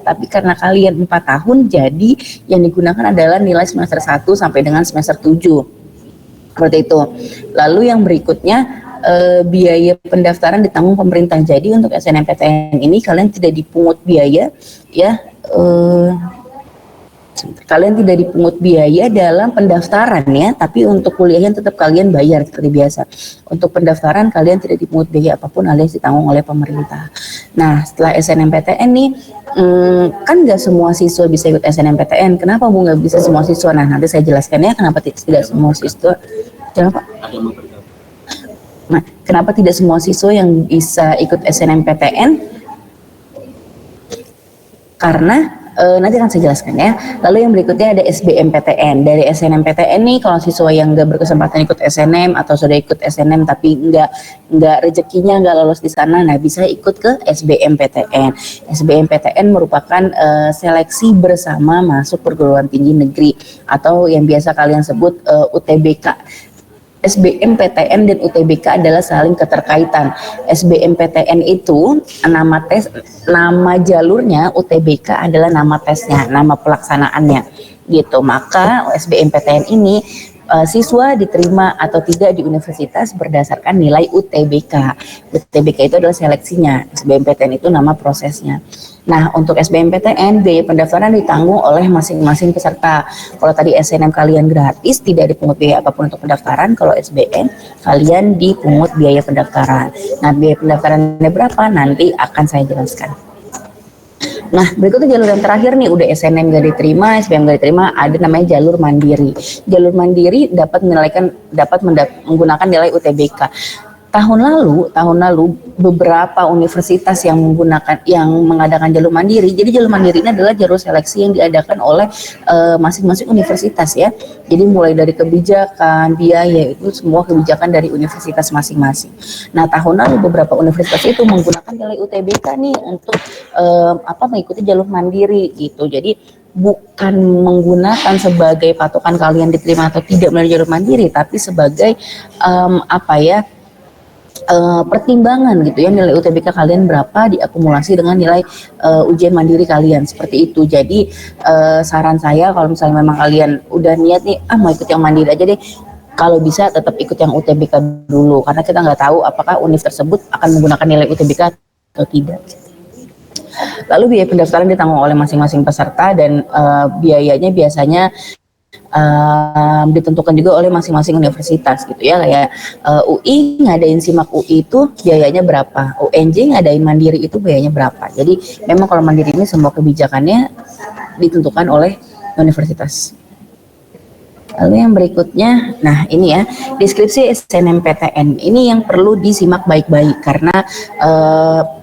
tapi karena kalian 4 tahun, jadi yang digunakan adalah nilai semester 1 sampai dengan semester 7. Seperti itu. Lalu yang berikutnya, biaya pendaftaran ditanggung pemerintah. Jadi untuk SNMPTN ini kalian tidak dipungut biaya, ya. Kalian tidak dipungut biaya dalam pendaftaran ya, tapi untuk kuliahnya tetap kalian bayar seperti biasa. Untuk pendaftaran kalian tidak dipungut biaya apapun alias ditanggung oleh pemerintah. Nah, setelah SNMPTN nih, kan nggak semua siswa bisa ikut SNMPTN. Kenapa Bu nggak bisa semua siswa? Nah, nanti saya jelaskan ya kenapa tidak semua siswa. Kenapa? Nah, kenapa tidak semua siswa yang bisa ikut SNMPTN? Karena nanti akan saya jelaskan ya. Lalu yang berikutnya ada SBMPTN. Dari SNMPTN nih, kalau siswa yang nggak berkesempatan ikut SNM atau sudah ikut SNM tapi nggak rezekinya nggak lolos di sana, nah bisa ikut ke SBMPTN. SBMPTN merupakan seleksi bersama masuk perguruan tinggi negeri atau yang biasa kalian sebut UTBK. SBMPTN dan UTBK adalah saling keterkaitan. SBMPTN itu nama jalurnya, UTBK adalah nama tesnya, nama pelaksanaannya gitu. Maka SBMPTN ini siswa diterima atau tidak di universitas berdasarkan nilai UTBK. UTBK itu adalah seleksinya, SBMPTN itu nama prosesnya. Nah, untuk SBMPTN biaya pendaftaran ditanggung oleh masing-masing peserta. Kalau tadi SNM kalian gratis, tidak dipungut biaya apapun untuk pendaftaran. Kalau SBM kalian dipungut biaya pendaftaran. Nah, biaya pendaftarannya berapa nanti akan saya jelaskan. Nah, berikutnya jalur yang terakhir nih, udah SNM gak diterima, SBM gak diterima, ada namanya jalur mandiri. Jalur mandiri dapat menggunakan nilai UTBK. Tahun lalu beberapa universitas yang mengadakan jalur mandiri. Jadi jalur mandiri ini adalah jalur seleksi yang diadakan oleh masing-masing universitas ya. Jadi mulai dari kebijakan, biaya, itu semua kebijakan dari universitas masing-masing. Nah, tahun lalu beberapa universitas itu menggunakan nilai UTBK nih untuk mengikuti jalur mandiri gitu. Jadi bukan menggunakan sebagai patokan kalian diterima atau tidak melalui jalur mandiri, tapi sebagai pertimbangan gitu ya, nilai UTBK kalian berapa diakumulasi dengan nilai ujian mandiri kalian, seperti itu. Jadi saran saya kalau misalnya memang kalian udah niat nih mau ikut yang mandiri aja deh, kalau bisa tetap ikut yang UTBK dulu, karena kita nggak tahu apakah univ tersebut akan menggunakan nilai UTBK atau tidak. Lalu biaya pendaftaran ditanggung oleh masing-masing peserta dan biayanya biasanya ditentukan juga oleh masing-masing universitas gitu ya. Kayak UI ngadain SIMAK UI itu biayanya berapa, UNJ ngadain mandiri itu biayanya berapa. Jadi memang kalau mandiri ini semua kebijakannya ditentukan oleh universitas. Lalu yang berikutnya, nah ini ya, deskripsi SNMPTN. Ini yang perlu disimak baik-baik karena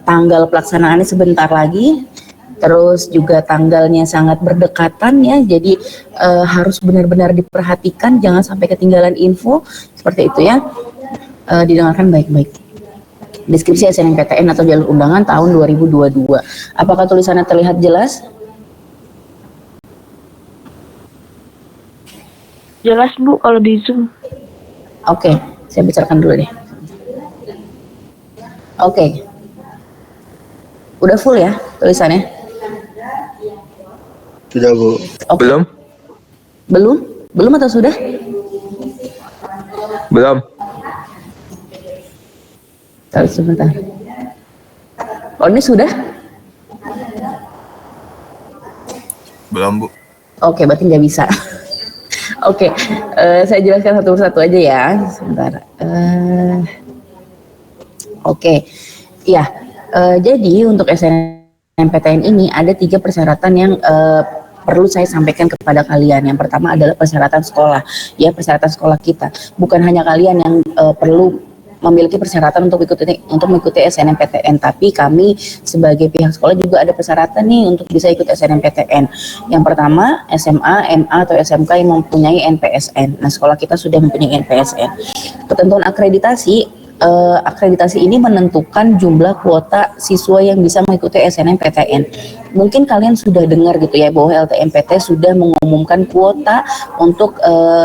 tanggal pelaksanaannya sebentar lagi. Terus juga tanggalnya sangat berdekatan ya, jadi harus benar-benar diperhatikan, jangan sampai ketinggalan info seperti itu ya. Didengarkan baik-baik. Deskripsi SNMPTN atau jalur undangan tahun 2022. Apakah tulisannya terlihat jelas? Jelas Bu kalau di Zoom. Oke, saya bicarakan dulu deh. Oke. Udah full ya tulisannya? Sudah Bu. Okay. Belum atau sudah? Belum. Taruh sebentar. Oh, ini sudah? Belum Bu. Oke, berarti nggak bisa. Oke, saya jelaskan satu persatu aja ya. Sebentar. Oke, ya. Jadi untuk SNMPTN ini ada 3 persyaratan yang perlu saya sampaikan kepada kalian. Yang pertama adalah persyaratan sekolah, ya persyaratan sekolah kita. Bukan hanya kalian yang perlu memiliki persyaratan untuk mengikuti SNMPTN, tapi kami sebagai pihak sekolah juga ada persyaratan nih untuk bisa ikut SNMPTN. Yang pertama SMA, MA atau SMK yang mempunyai NPSN. Nah, sekolah kita sudah mempunyai NPSN. Ketentuan akreditasi ini menentukan jumlah kuota siswa yang bisa mengikuti SNMPTN. Mungkin kalian sudah dengar gitu ya bahwa LTMPT sudah mengumumkan kuota untuk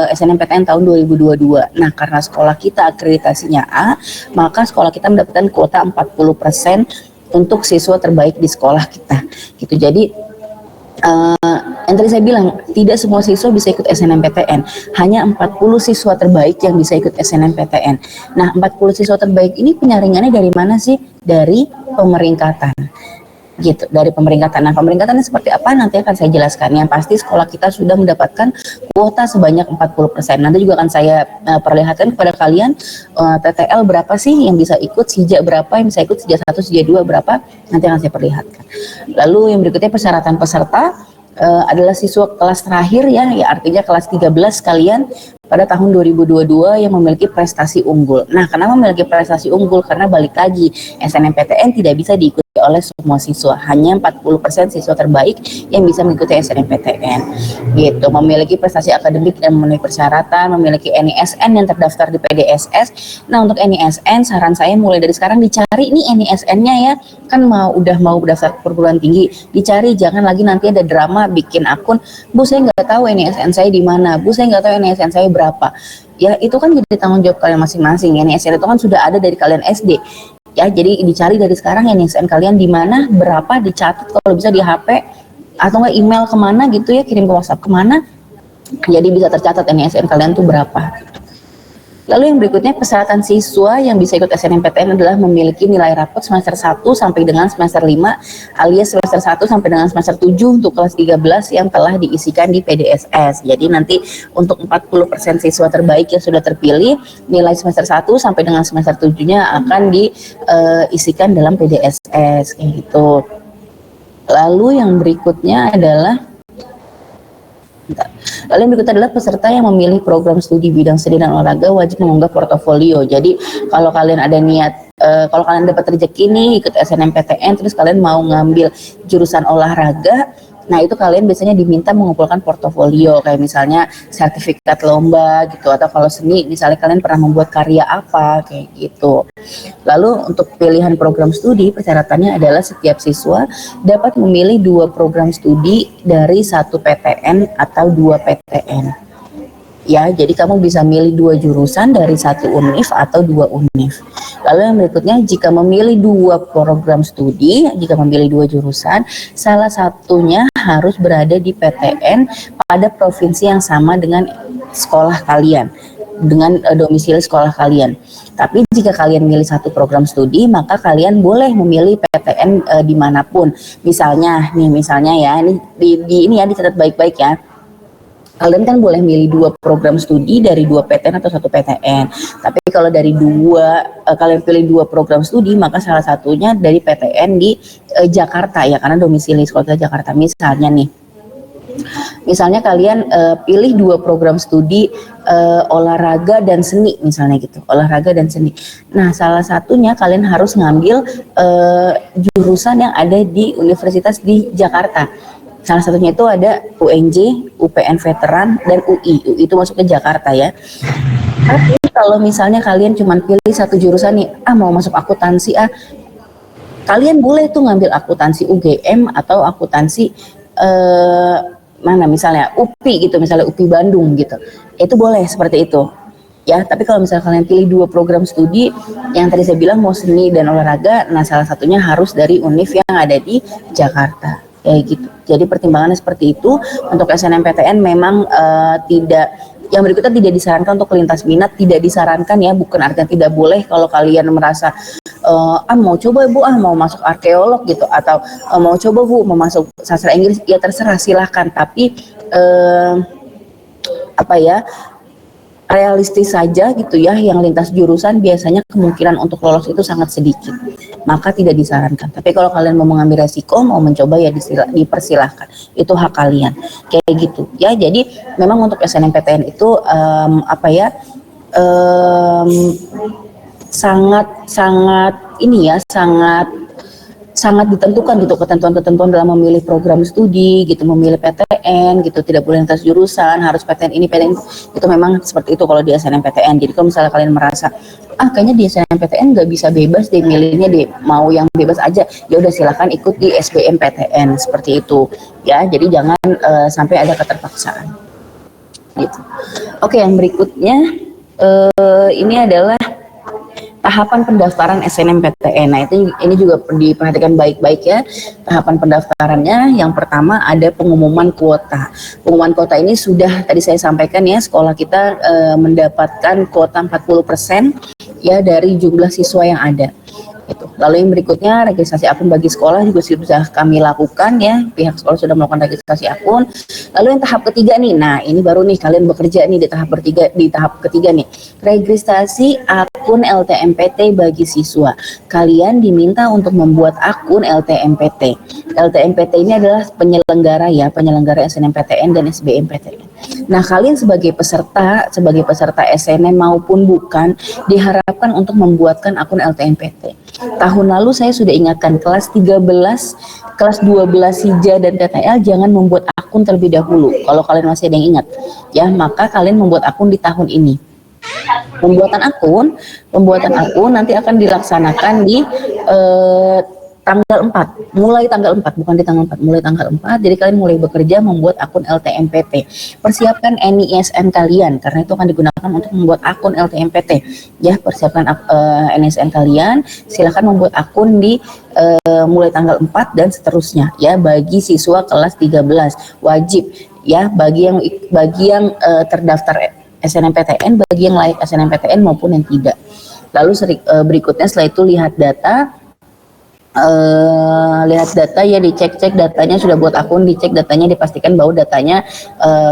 SNMPTN tahun 2022. Nah, karena sekolah kita akreditasinya A, maka sekolah kita mendapatkan kuota 40% untuk siswa terbaik di sekolah kita gitu. Jadi yang tadi saya bilang, tidak semua siswa bisa ikut SNMPTN, hanya 40 siswa terbaik yang bisa ikut SNMPTN. Nah, 40 siswa terbaik ini penyaringannya dari mana sih? Dari pemeringkatan gitu, dari pemeringkatan. Nah, pemeringkatannya seperti apa nanti akan saya jelaskan. Yang pasti sekolah kita sudah mendapatkan kuota sebanyak 40%. Nanti juga akan saya perlihatkan kepada kalian TTL berapa sih yang bisa ikut, Sija berapa yang bisa ikut, Sija 1, Sija 2 berapa, nanti akan saya perlihatkan. Lalu yang berikutnya persyaratan peserta adalah siswa kelas terakhir ya artinya kelas 13 kalian pada tahun 2022 yang memiliki prestasi unggul. Nah, kenapa memiliki prestasi unggul? Karena balik lagi, SNMPTN tidak bisa diikuti oleh semua siswa, hanya 40% siswa terbaik yang bisa mengikuti SNMPTN. Gitu, memiliki prestasi akademik dan memenuhi persyaratan, memiliki NISN yang terdaftar di PDSS. Nah, untuk NISN saran saya mulai dari sekarang dicari nih NISN-nya ya. Kan udah mau daftar perguruan tinggi, dicari, jangan lagi nanti ada drama bikin akun, Bu saya nggak tahu NISN saya di mana, Bu saya nggak tahu NISN saya berapa. Ya itu kan jadi tanggung jawab kalian masing-masing. NISN itu kan sudah ada dari kalian SD. Ya, jadi dicari dari sekarang NISN kalian di mana, berapa, dicatat kalau bisa di HP atau enggak email kemana gitu ya, kirim ke WhatsApp kemana, jadi bisa tercatat NISN kalian tuh berapa. Lalu yang berikutnya persyaratan siswa yang bisa ikut SNMPTN adalah memiliki nilai rapot semester 1 sampai dengan semester 5 alias semester 1 sampai dengan semester 7 untuk kelas 13 yang telah diisikan di PDSS. Jadi nanti untuk 40% siswa terbaik yang sudah terpilih, nilai semester 1 sampai dengan semester 7-nya akan diisikan dalam PDSS kayak gitu. Lalu yang berikutnya adalah yang berikutnya adalah peserta yang memilih program studi bidang seni dan olahraga wajib mengunggah portofolio. Jadi kalau kalian ada niat, kalau kalian dapat rezeki nih ikut SNMPTN terus kalian mau ngambil jurusan olahraga, nah itu kalian biasanya diminta mengumpulkan portofolio kayak misalnya sertifikat lomba gitu, atau kalau seni misalnya kalian pernah membuat karya apa kayak gitu. Lalu untuk pilihan program studi persyaratannya adalah setiap siswa dapat memilih 2 program studi dari 1 PTN atau 2 PTN. Ya, jadi kamu bisa milih 2 jurusan dari 1 univ atau 2 univ. Lalu yang berikutnya, jika memilih 2 program studi, jika memilih 2 jurusan, salah satunya harus berada di PTN pada provinsi yang sama dengan sekolah kalian, dengan domisili sekolah kalian. Tapi jika kalian milih 1 program studi, maka kalian boleh memilih PTN dimanapun. Misalnya ya, ini ya dicatat baik-baik ya. Kalian kan boleh milih 2 program studi dari 2 PTN atau 1 PTN. Tapi kalau dari kalian pilih 2 program studi, maka salah satunya dari PTN di Jakarta ya, karena domisili sekolah Jakarta. Misalnya kalian pilih 2 program studi olahraga dan seni misalnya gitu, olahraga dan seni. Nah, salah satunya kalian harus ngambil jurusan yang ada di universitas di Jakarta. Salah satunya itu ada UNJ, UPN Veteran, dan UI. UI itu masuk ke Jakarta ya. Tapi kalau misalnya kalian cuma pilih 1 jurusan nih, mau masuk akuntansi kalian boleh tuh ngambil akuntansi UGM atau akuntansi mana misalnya UPI gitu, misalnya UPI Bandung gitu. Itu boleh seperti itu. Ya, tapi kalau misalnya kalian pilih 2 program studi yang tadi saya bilang mau seni dan olahraga, nah salah satunya harus dari univ yang ada di Jakarta. Kayak gitu. Jadi pertimbangannya seperti itu. Untuk SNMPTN memang yang berikutnya tidak disarankan untuk lintas minat, tidak disarankan ya, bukan artinya tidak boleh kalau kalian merasa mau coba Bu, mau masuk arkeolog gitu, atau mau coba Bu, mau masuk sastra Inggris, ya terserah silahkan. Tapi realistis saja gitu ya, yang lintas jurusan biasanya kemungkinan untuk lolos itu sangat sedikit, maka tidak disarankan. Tapi kalau kalian mau mengambil resiko, mau mencoba ya dipersilahkan, itu hak kalian kayak gitu ya. Jadi memang untuk SNMPTN itu sangat ditentukan gitu, ketentuan-ketentuan dalam memilih program studi gitu, memilih PTN gitu, tidak boleh lintas jurusan, harus PTN ini, PTN itu memang seperti itu kalau di SNMPTN. Jadi kalau misalnya kalian merasa kayaknya di SNMPTN nggak bisa bebas deh milihnya deh, mau yang bebas aja, ya udah silakan ikut di SBMPTN seperti itu ya. Jadi jangan sampai ada keterpaksaan gitu. Oke, yang berikutnya ini adalah tahapan pendaftaran SNMPTN. Nah, ini juga diperhatikan baik-baik ya. Tahapan pendaftarannya yang pertama ada pengumuman kuota. Pengumuman kuota ini sudah tadi saya sampaikan ya, sekolah kita mendapatkan kuota 40% ya dari jumlah siswa yang ada. Itu. Lalu yang berikutnya registrasi akun bagi sekolah juga sudah kami lakukan ya, pihak sekolah sudah melakukan registrasi akun. Lalu yang tahap ketiga nih, nah ini baru nih kalian bekerja nih di tahap ketiga nih, registrasi akun LTMPT bagi siswa. Kalian diminta untuk membuat akun LTMPT. LTMPT ini adalah penyelenggara SNMPTN dan SBMPTN. Nah, kalian sebagai peserta SNM maupun bukan diharapkan untuk membuatkan akun LTMPT. Tahun lalu saya sudah ingatkan kelas 13, kelas 12 Hija dan TTL jangan membuat akun terlebih dahulu. Kalau kalian masih ada yang ingat, ya maka kalian membuat akun di tahun ini. Pembuatan akun nanti akan dilaksanakan di tanggal 4, mulai tanggal 4, bukan di tanggal 4, mulai tanggal 4, jadi kalian mulai bekerja membuat akun LTMPT. Persiapkan NISN kalian, karena itu akan digunakan untuk membuat akun LTMPT. Ya, persiapkan NISN kalian, silakan membuat akun di mulai tanggal 4 dan seterusnya. Ya, bagi siswa kelas 13, wajib. Ya, bagi yang terdaftar SNMPTN, bagi yang layak SNMPTN maupun yang tidak. Lalu berikutnya setelah itu lihat data ya, dicek datanya sudah buat akun, dicek datanya, dipastikan bahwa datanya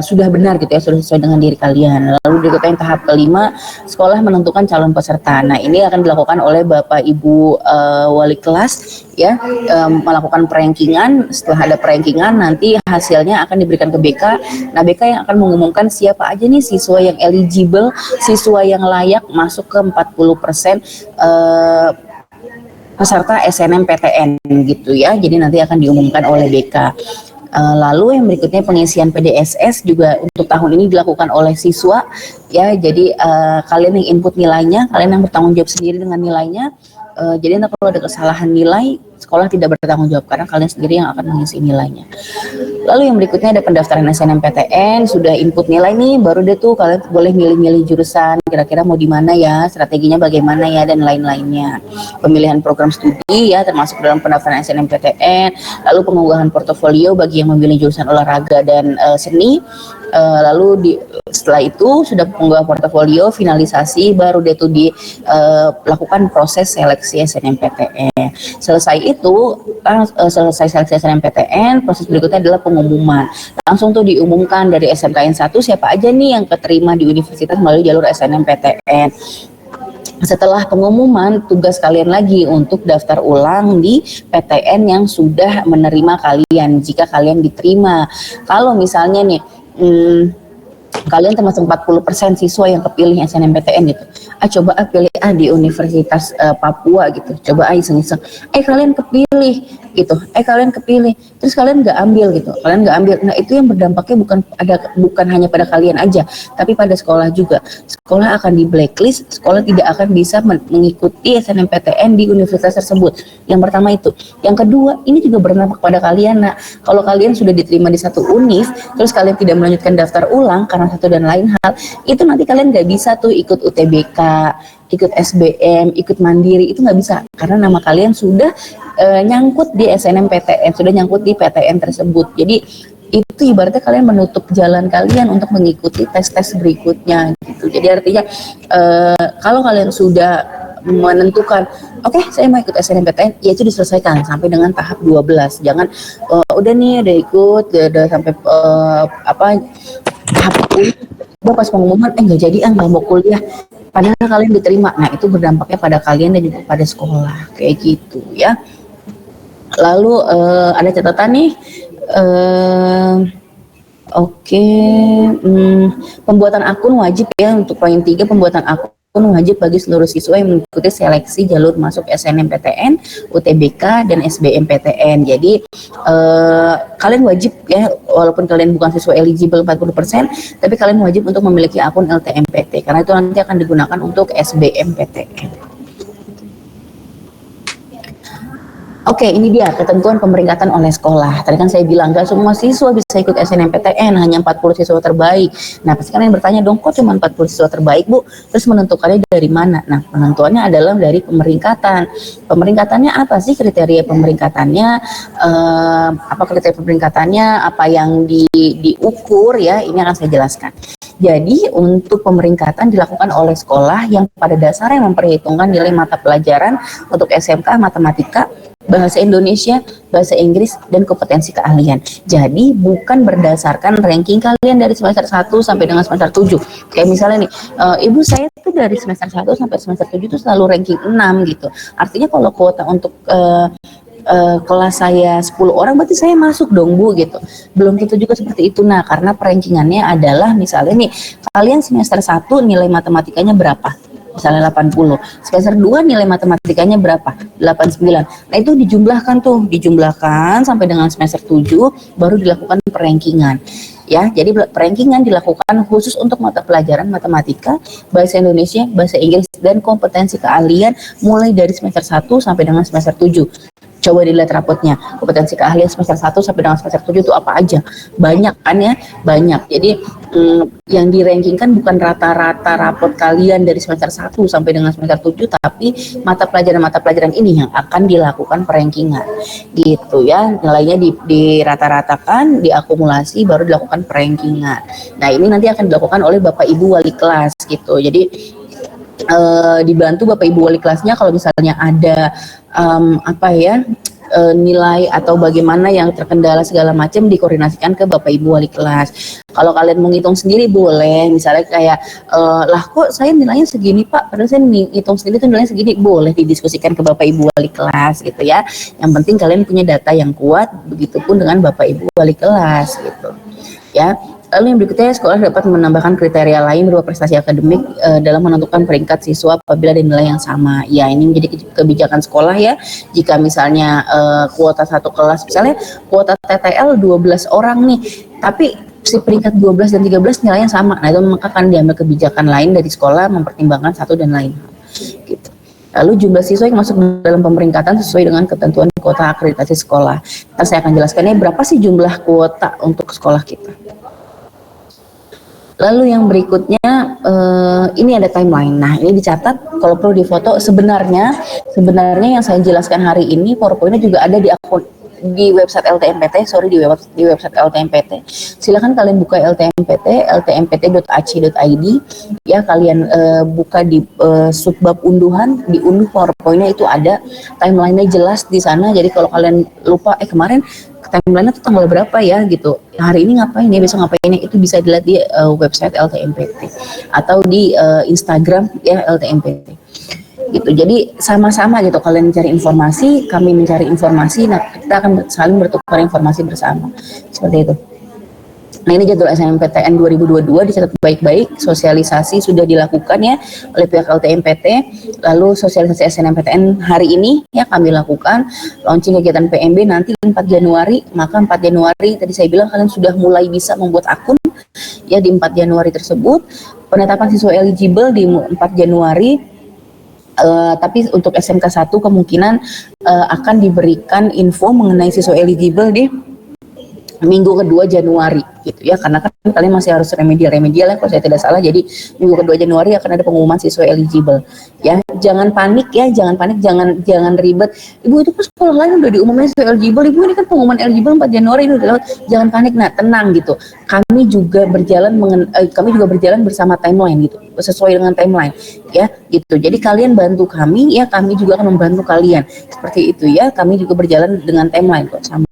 sudah benar gitu ya, sudah sesuai dengan diri kalian. Lalu berikutnya yang tahap kelima, sekolah menentukan calon peserta. Nah, ini akan dilakukan oleh Bapak Ibu wali kelas ya, melakukan perankingan. Setelah ada perankingan nanti hasilnya akan diberikan ke BK. Nah, BK yang akan mengumumkan siapa aja nih siswa yang eligible, siswa yang layak masuk ke 40% peserta SNMPTN gitu ya. Jadi nanti akan diumumkan oleh BK. Lalu yang berikutnya pengisian PDSS juga untuk tahun ini dilakukan oleh siswa ya. Jadi kalian yang input nilainya, kalian yang bertanggung jawab sendiri dengan nilainya. Jadi nanti kalau ada kesalahan nilai, sekolah tidak bertanggung jawab karena kalian sendiri yang akan mengisi nilainya. Lalu yang berikutnya ada pendaftaran SNMPTN, sudah input nilai nih, baru deh tuh kalian boleh milih-milih jurusan, kira-kira mau di mana ya, strateginya bagaimana ya, dan lain-lainnya. Pemilihan program studi ya, termasuk dalam pendaftaran SNMPTN, lalu pengunggahan portofolio bagi yang memilih jurusan olahraga dan seni. Lalu setelah itu sudah pengunggah portofolio, finalisasi, baru deh tuh dilakukan proses seleksi SNMPTN. Selesai seleksi SNMPTN, proses berikutnya adalah pengumuman. Langsung tuh diumumkan dari SMKN 1 siapa aja nih yang keterima di universitas melalui jalur SNMPTN. Setelah pengumuman, tugas kalian lagi untuk daftar ulang di PTN yang sudah menerima kalian jika kalian diterima. Kalau misalnya nih kalian termasuk 40% siswa yang kepilih SNMPTN gitu. Coba pilih di Universitas Papua gitu. Coba iseng-iseng. Kalian kepilih gitu. Kalian kepilih. Terus kalian nggak ambil gitu. Kalian nggak ambil. Nah, itu yang berdampaknya bukan hanya pada kalian aja, tapi pada sekolah juga. Sekolah akan di blacklist, sekolah tidak akan bisa mengikuti SNMPTN di universitas tersebut. Yang pertama itu. Yang kedua, ini juga berdampak pada kalian. Nah, kalau kalian sudah diterima di satu univ, terus kalian tidak melanjutkan daftar ulang karena satu dan lain hal, itu nanti kalian nggak bisa tuh ikut UTBK, ikut SBM, ikut mandiri, itu nggak bisa karena nama kalian sudah nyangkut di SNMPTN, sudah nyangkut di PTN tersebut. Jadi itu ibaratnya kalian menutup jalan kalian untuk mengikuti tes-tes berikutnya gitu. Jadi artinya kalau kalian sudah menentukan oke, saya mau ikut SNMPTN, ya itu diselesaikan sampai dengan tahap 12. Jangan udah nih udah ikut udah sampai tahap kuliah, pas pengumuman nggak jadi nggak mau kuliah, padahal kalian diterima. Nah, itu berdampaknya pada kalian dan juga pada sekolah kayak gitu ya. Lalu ada catatan nih, pembuatan akun wajib ya. Untuk poin 3, pembuatan akun wajib bagi seluruh siswa yang mengikuti seleksi jalur masuk SNMPTN, UTBK, dan SBMPTN. Jadi kalian wajib ya, walaupun kalian bukan siswa eligible 40%, tapi kalian wajib untuk memiliki akun LTMPT karena itu nanti akan digunakan untuk SBMPTN. Oke, ini dia ketentuan pemeringkatan oleh sekolah. Tadi kan saya bilang gak semua siswa bisa ikut SNMPTN, hanya 40 siswa terbaik. Nah, pasti kalian bertanya dong, kok cuma 40 siswa terbaik, Bu? Terus menentukannya dari mana? Nah, penentuannya adalah dari pemeringkatan. Pemeringkatannya apa sih kriteria pemeringkatannya? Apa kriteria pemeringkatannya? Apa yang diukur ya? Ini akan saya jelaskan. Jadi untuk pemeringkatan dilakukan oleh sekolah yang pada dasarnya memperhitungkan nilai mata pelajaran untuk SMK, matematika, bahasa Indonesia, bahasa Inggris, dan kompetensi keahlian. Jadi bukan berdasarkan ranking kalian dari semester 1 sampai dengan semester 7. Kayak misalnya nih, Ibu saya tuh dari semester 1 sampai semester 7 tuh selalu ranking 6 gitu. Artinya kalau kuota untuk kelas saya 10 orang berarti saya masuk dong Bu gitu. Belum tentu juga seperti itu. Nah, karena perankingannya adalah misalnya nih, kalian semester 1 nilai matematikanya berapa? Misalnya 80. Semester 2 nilai matematikanya berapa? 89. Nah, itu dijumlahkan sampai dengan semester 7 baru dilakukan perankingan. Ya, jadi perankingan dilakukan khusus untuk mata pelajaran matematika, bahasa Indonesia, bahasa Inggris, dan kompetensi keahlian mulai dari semester 1 sampai dengan semester 7. Coba dilihat rapotnya, kompetensi keahlian semester 1 sampai dengan semester 7 itu apa aja. Banyak kan ya, banyak. Jadi yang dirankingkan bukan rata-rata rapot kalian dari semester 1 sampai dengan semester 7, tapi mata pelajaran ini yang akan dilakukan perankingan. Gitu ya, nilainya dirata-ratakan, diakumulasi, baru dilakukan perankingan. Nah, ini nanti akan dilakukan oleh Bapak Ibu wali kelas gitu. Jadi dibantu Bapak Ibu wali kelasnya kalau misalnya ada nilai atau bagaimana yang terkendala segala macam dikoordinasikan ke Bapak Ibu wali kelas. Kalau kalian menghitung sendiri boleh, misalnya kayak lah kok saya nilainya segini Pak, padahal saya menghitung sendiri tuh nilainya segini, boleh didiskusikan ke Bapak Ibu wali kelas gitu ya. Yang penting kalian punya data yang kuat, begitupun dengan Bapak Ibu wali kelas gitu ya. Lalu yang berikutnya, sekolah dapat menambahkan kriteria lain berupa prestasi akademik dalam menentukan peringkat siswa apabila ada nilai yang sama. Ya, ini menjadi kebijakan sekolah ya. Jika misalnya kuota satu kelas, misalnya kuota TTL 12 orang nih, tapi si peringkat 12 dan 13 nilainya sama. Nah, itu maka akan diambil kebijakan lain dari sekolah mempertimbangkan satu dan lain hal. Gitu. Lalu jumlah siswa yang masuk dalam pemeringkatan sesuai dengan ketentuan kuota akreditasi sekolah. Nanti saya akan jelaskannya berapa sih jumlah kuota untuk sekolah kita. Lalu yang berikutnya ini ada timeline. Nah, ini dicatat kalau perlu difoto. Sebenarnya yang saya jelaskan hari ini PowerPoint-nya juga ada di website LTMPT, di website LTMPT. Silakan kalian buka LTMPT, ltmpt.ac.id ya, kalian buka di subbab unduhan, diunduh PowerPoint-nya, itu ada timeline-nya jelas di sana. Jadi kalau kalian lupa kemarin timeline-nya tuh tanggal berapa ya gitu, hari ini ngapain ya, besok ngapain ya, itu bisa dilihat di website LTMPT atau di Instagram ya LTMPT gitu. Jadi sama-sama gitu, kalian mencari informasi, kami mencari informasi, nah kita akan saling bertukar informasi bersama seperti itu. Nah, ini jadwal SNMPTN 2022 dicatat baik-baik, sosialisasi sudah dilakukan ya oleh pihak LTMPT. Lalu sosialisasi SNMPTN hari ini ya kami lakukan, launching kegiatan PMB nanti 4 Januari, maka 4 Januari tadi saya bilang kalian sudah mulai bisa membuat akun ya di 4 Januari tersebut. Penetapan siswa eligible di 4 Januari. Tapi untuk SMK 1 kemungkinan akan diberikan info mengenai siswa eligible di minggu kedua Januari gitu ya, karena kan kalian masih harus remedial ya kalau saya tidak salah. Jadi minggu kedua Januari akan ada pengumuman siswa eligible ya. Jangan panik, jangan ribet. Ibu, itu kan sekolah lain udah diumumkan siswa eligible, Ibu ini kan pengumuman eligible 4 Januari ini udah lewat. Jangan panik, nah tenang gitu. Kami juga berjalan bersama timeline gitu, sesuai dengan timeline ya gitu. Jadi kalian bantu kami ya, kami juga akan membantu kalian seperti itu ya. Kami juga berjalan dengan timeline kok sama.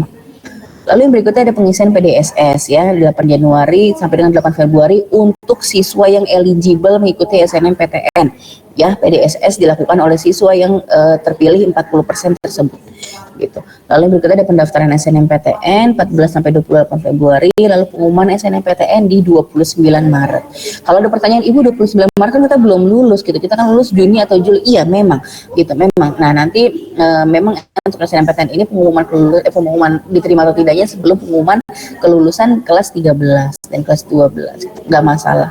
Lalu yang berikutnya ada pengisian PDSS ya 8 Januari sampai dengan 8 Februari untuk siswa yang eligible mengikuti SNMPTN ya. PDSS dilakukan oleh siswa yang terpilih 40% tersebut gitu. Lalu yang berikutnya ada pendaftaran SNMPTN 14 sampai 28 Februari, lalu pengumuman SNMPTN di 29 Maret. Kalau ada pertanyaan, Ibu 29 Maret kan kita belum lulus gitu, kita kan lulus Juni atau Juli. Iya memang gitu, memang. Nah nanti memang untuk SNMPTN ini pengumuman diterima atau tidaknya sebelum pengumuman kelulusan kelas 13 dan kelas 12, nggak masalah.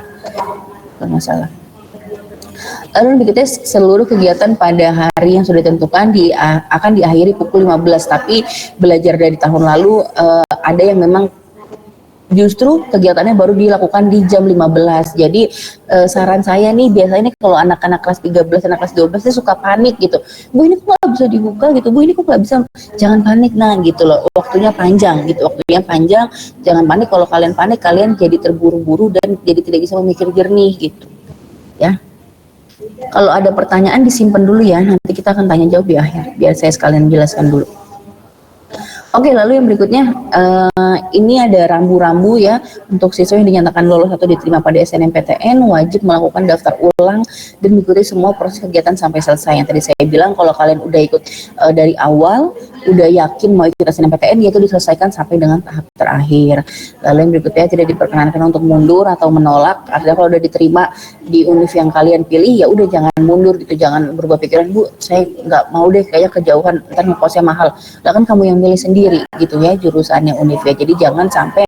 Lalu berikutnya seluruh kegiatan pada hari yang sudah ditentukan akan diakhiri pukul 15. Tapi belajar dari tahun lalu ada yang memang justru kegiatannya baru dilakukan di jam 15. Jadi saran saya nih biasanya nih kalau anak-anak kelas 13, anak kelas 12 dia suka panik gitu. Bu ini kok nggak bisa dibuka gitu, Bu ini kok nggak bisa, jangan panik nah gitu loh. Waktunya panjang gitu, waktunya panjang. Jangan panik, kalau kalian panik kalian jadi terburu-buru dan jadi tidak bisa memikir jernih gitu. Ya. Kalau ada pertanyaan disimpan dulu ya, nanti kita akan tanya jawab di akhir. Biar saya sekalian jelaskan dulu. Oke, lalu yang berikutnya ini ada rambu-rambu ya untuk siswa yang dinyatakan lolos atau diterima pada SNMPTN wajib melakukan daftar ulang dan mengikuti semua proses kegiatan sampai selesai. Yang tadi saya bilang kalau kalian udah ikut dari awal, udah yakin mau ikut SNMPTN, yaitu diselesaikan sampai dengan tahap terakhir. Lalu yang berikutnya tidak diperkenankan untuk mundur atau menolak. Artinya kalau udah diterima di univ yang kalian pilih, ya udah jangan mundur gitu, jangan berubah pikiran, Bu saya nggak mau deh kayaknya kejauhan, ntar ngekosnya mahal. Lah kan kamu yang milih sendiri gitu ya jurusannya univ ya, jadi jangan sampai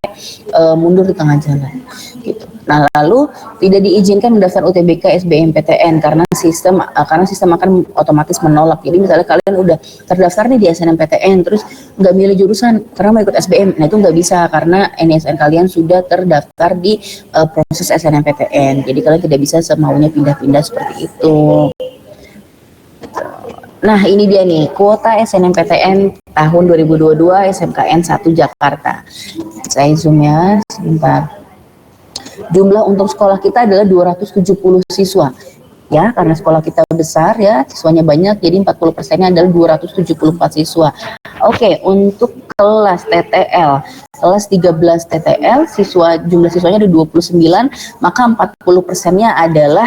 mundur di tengah jalan gitu. Nah lalu tidak diizinkan mendaftar UTBK SBMPTN karena sistem akan otomatis menolak. Jadi misalnya kalian udah terdaftar nih di SNMPTN terus nggak milih jurusan karena mau ikut SBM, nah itu nggak bisa karena NISN kalian sudah terdaftar di proses SNMPTN. Jadi kalian tidak bisa semaunya pindah-pindah seperti itu. Nah ini dia nih kuota SNMPTN tahun 2022 SMKN 1 Jakarta. Saya zoom ya sebentar. Jumlah untuk sekolah kita adalah 270 siswa. Ya, karena sekolah kita besar ya, siswanya banyak, jadi 40%-nya adalah 274 siswa. Oke, untuk kelas TTL, kelas 13 TTL, jumlah siswanya ada 29, maka 40%-nya adalah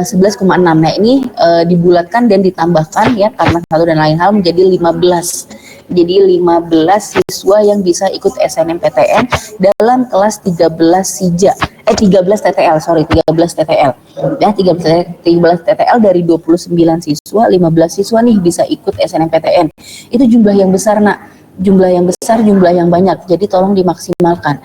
11,6. Nah, ini dibulatkan dan ditambahkan ya, karena satu dan lain hal menjadi 15. Jadi 15 siswa yang bisa ikut SNMPTN dalam kelas 13 SIJA. 13 TTL, sorry, 13 TTL. Ya, 13 TTL dari 29 siswa, 15 siswa nih bisa ikut SNMPTN. Itu jumlah yang besar, Nak. Jumlah yang besar, jumlah yang banyak. Jadi tolong dimaksimalkan.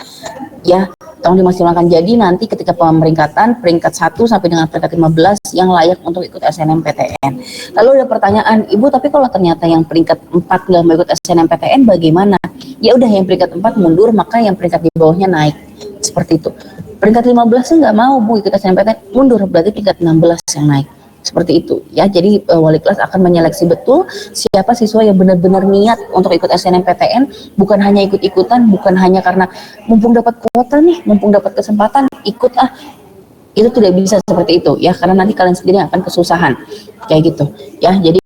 Ya, tolong dimaksimalkan. Jadi nanti ketika pemeringkatan, peringkat 1 sampai dengan peringkat 15 yang layak untuk ikut SNMPTN. Lalu ada pertanyaan, Ibu, tapi kalau ternyata yang peringkat 4 nggak mau ikut SNMPTN bagaimana? Ya udah, yang peringkat 4 mundur, maka yang peringkat di bawahnya naik. Seperti itu. Peringkat 15 nggak mau Bu ikut SNMPTN, mundur, berarti peringkat 16 yang naik. Seperti itu ya, jadi wali kelas akan menyeleksi betul siapa siswa yang benar-benar niat untuk ikut SNMPTN, bukan hanya ikut-ikutan, bukan hanya karena mumpung dapat kuota nih, mumpung dapat kesempatan ikut itu tidak bisa seperti itu ya, karena nanti kalian sendiri akan kesusahan kayak gitu ya. Jadi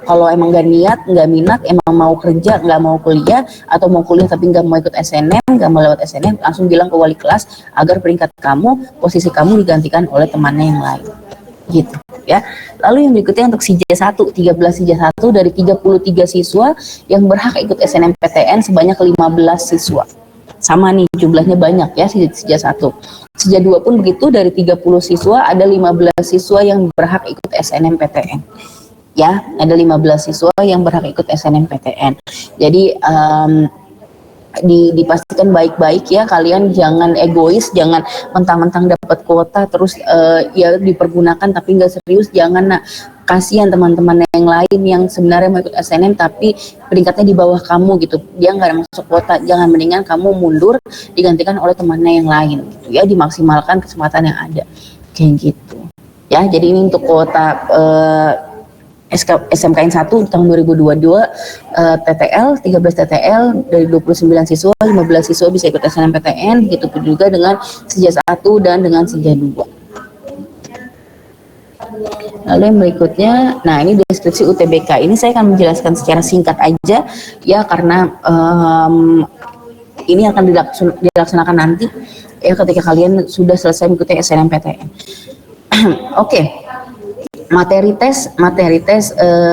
kalau emang gak niat, nggak minat, emang mau kerja, nggak mau kuliah, atau mau kuliah tapi nggak mau ikut SNM, nggak mau lewat SNM, langsung bilang ke wali kelas agar peringkat kamu, posisi kamu digantikan oleh temannya yang lain gitu ya. Lalu yang berikutnya untuk SIJA 1, 13 SIJA 1 dari 33 siswa yang berhak ikut SNMPTN sebanyak 15 siswa. Sama nih jumlahnya banyak ya SIJA 1. SIJA 2 pun begitu, dari 30 siswa ada 15 siswa yang berhak ikut SNMPTN. Ya, ada 15 siswa yang berhak ikut SNMPTN. Jadi dipastikan baik-baik ya, kalian jangan egois, jangan mentang-mentang dapat kuota terus ya dipergunakan tapi nggak serius, jangan. Nah, kasihan teman-teman yang lain yang sebenarnya mau ikut SNM tapi peringkatnya di bawah kamu gitu, dia nggak masuk kuota, jangan, mendingan kamu mundur digantikan oleh temannya yang lain gitu ya, dimaksimalkan kesempatan yang ada kayak gitu ya. Jadi ini untuk kuota SMKN 1 tahun 2022 TTL, 13 TTL dari 29 siswa, 15 siswa bisa ikut SNMPTN, begitu pun juga dengan SIJA 1 dan dengan SIJA 2. Lalu yang berikutnya, nah ini deskripsi UTBK. Ini saya akan menjelaskan secara singkat aja ya, karena ini akan dilaksanakan nanti ya ketika kalian sudah selesai mengikuti SNMPTN. Oke. Materi tes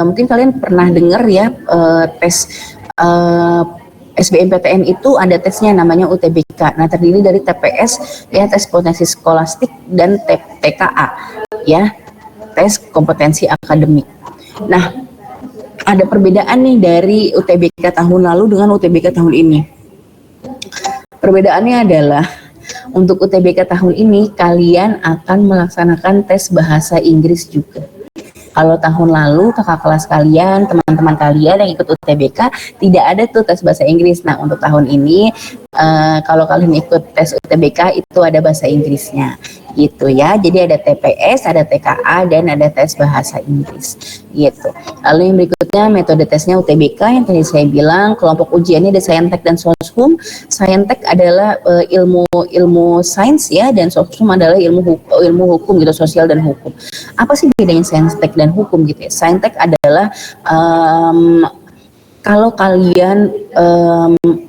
mungkin kalian pernah dengar ya, tes SBMPTN itu ada tesnya namanya UTBK. Nah, terdiri dari TPS ya, tes potensi skolastik, dan TKA ya, tes kompetensi akademik. Nah, ada perbedaan nih dari UTBK tahun lalu dengan UTBK tahun ini. Perbedaannya adalah untuk UTBK tahun ini kalian akan melaksanakan tes bahasa Inggris juga. Kalau tahun lalu kakak kelas kalian, teman-teman kalian yang ikut UTBK tidak ada tuh tes bahasa Inggris. Nah untuk tahun ini kalau kalian ikut tes UTBK itu ada bahasa Inggrisnya gitu ya. Jadi ada TPS, ada TKA, dan ada tes bahasa Inggris gitu. Lalu yang berikutnya metode tesnya UTBK yang tadi saya bilang, kelompok ujiannya ada Saintek dan Soshum. Saintek adalah ilmu sains ya, dan Soshum adalah ilmu hukum gitu, sosial dan hukum. Apa sih bedanya Saintek dan hukum gitu ya? Saintek adalah kalau kalian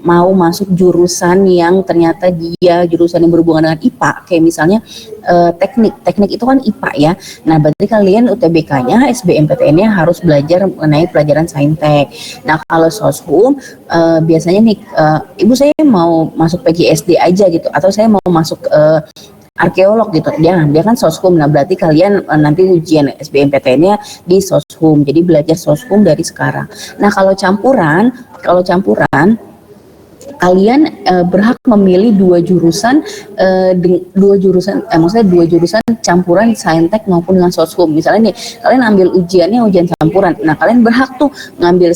mau masuk jurusan yang ternyata dia jurusan yang berhubungan dengan IPA, kayak misalnya teknik itu kan IPA ya. Nah berarti kalian UTBK-nya, SBMPTN-nya harus belajar mengenai pelajaran Saintek. Nah kalau Soshum biasanya nih, ibu saya mau masuk PGSD aja gitu, atau saya mau masuk arkeolog gitu, dia kan Soshum. Nah berarti kalian nanti ujian SBMPTN-nya di Soshum, jadi belajar Soshum dari sekarang. Nah kalau campuran kalian berhak memilih dua jurusan campuran Saintek maupun dengan Soshum. Misalnya nih kalian ambil ujian campuran, nah kalian berhak tuh ngambil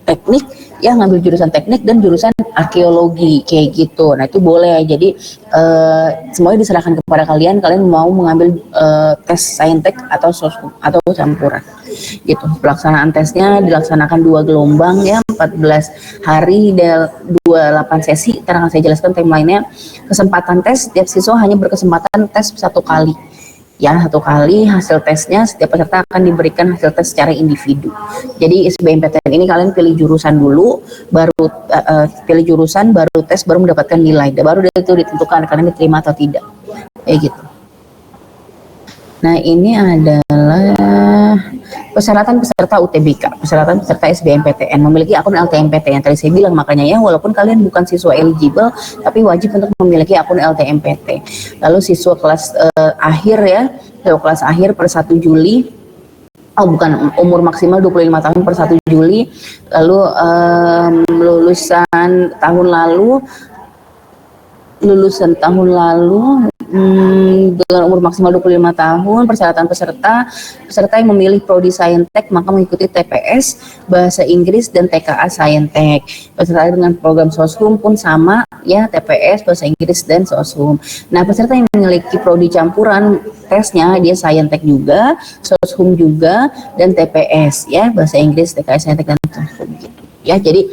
teknik ya, ngambil jurusan teknik dan jurusan arkeologi kayak gitu. Nah itu boleh. Jadi semuanya diserahkan kepada kalian mau mengambil tes Saintek atau Soshum atau campuran gitu. Pelaksanaan tesnya dilaksanakan 2 gelombang ya, 14 hari dan 28 sesi. Ntar akan saya jelaskan timelinenya. Kesempatan tes, setiap siswa hanya berkesempatan tes 1 kali ya, 1 kali. Hasil tesnya setiap peserta akan diberikan hasil tes secara individu. Jadi SBMPTN ini kalian pilih jurusan dulu, baru tes, baru mendapatkan nilai, baru itu ditentukan kalian diterima atau tidak kayak gitu. Nah ini adalah persyaratan peserta UTBK, persyaratan peserta SBMPTN, memiliki akun LTMPT yang tadi saya bilang. Makanya ya, walaupun kalian bukan siswa eligible, tapi wajib untuk memiliki akun LTMPT. Lalu siswa kelas akhir ya, kelas akhir per 1 Juli, umur maksimal 25 tahun per 1 Juli. Lalu lulusan tahun lalu dengan umur maksimal 25 tahun. Persyaratan peserta yang memilih prodi Saintek maka mengikuti TPS bahasa Inggris dan TKA Saintek. Peserta dengan program Soshum pun sama ya, TPS bahasa Inggris dan Soshum. Nah peserta yang memiliki prodi campuran tesnya dia Saintek juga, Soshum juga, dan TPS ya, bahasa Inggris, TKA Saintek dan Soshum gitu ya. Jadi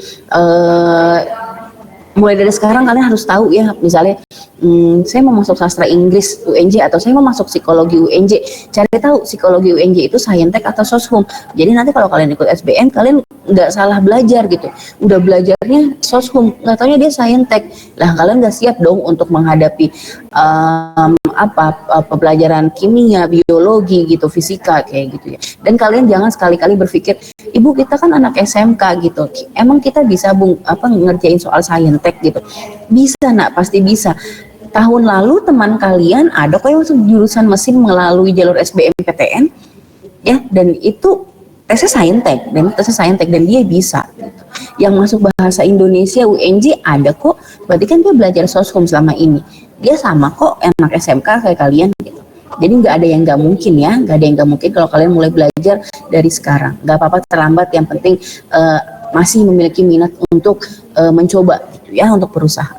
mulai dari sekarang kalian harus tahu ya, misalnya saya mau masuk sastra Inggris UNJ atau saya mau masuk psikologi UNJ, cari tahu psikologi UNJ itu Saintek atau Soshum. Jadi nanti kalau kalian ikut SBM kalian nggak salah belajar gitu, udah belajarnya Soshum nggak taunya dia Saintek, lah kalian nggak siap dong untuk menghadapi pelajaran kimia, biologi gitu, fisika kayak gitu ya. Dan kalian jangan sekali-kali berpikir, ibu kita kan anak SMK gitu, emang kita bisa ngerjain soal Saintek gitu. Bisa nak, pasti bisa. Tahun lalu teman kalian ada kok yang masuk jurusan mesin melalui jalur SBMPTN ya, dan itu tesnya Saintek dan dia bisa gitu. Yang masuk bahasa Indonesia UNJ ada kok, berarti kan dia belajar Soshum selama ini, dia sama kok anak SMK kayak kalian gitu. Jadi nggak ada yang nggak mungkin ya, nggak ada yang nggak mungkin kalau kalian mulai belajar dari sekarang. Nggak apa-apa terlambat, yang penting masih memiliki minat untuk mencoba gitu ya, untuk berusaha.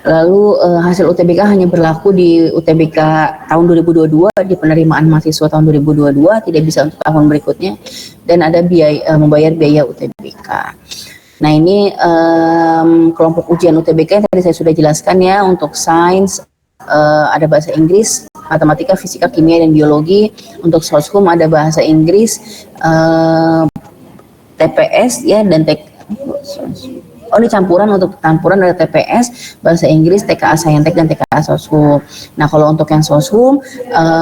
Lalu hasil UTBK hanya berlaku di UTBK tahun 2022, di penerimaan mahasiswa tahun 2022, tidak bisa untuk tahun berikutnya, dan ada membayar biaya UTBK. Nah ini kelompok ujian UTBK yang tadi saya sudah jelaskan ya. Untuk sains ada bahasa Inggris, matematika, fisika, kimia, dan biologi. Untuk Soshum ada bahasa Inggris, TPS ya, dan di campuran. Untuk campuran ada TPS, bahasa Inggris, TKA Saintek, dan TKA Soshum. Nah kalau untuk yang Soshum,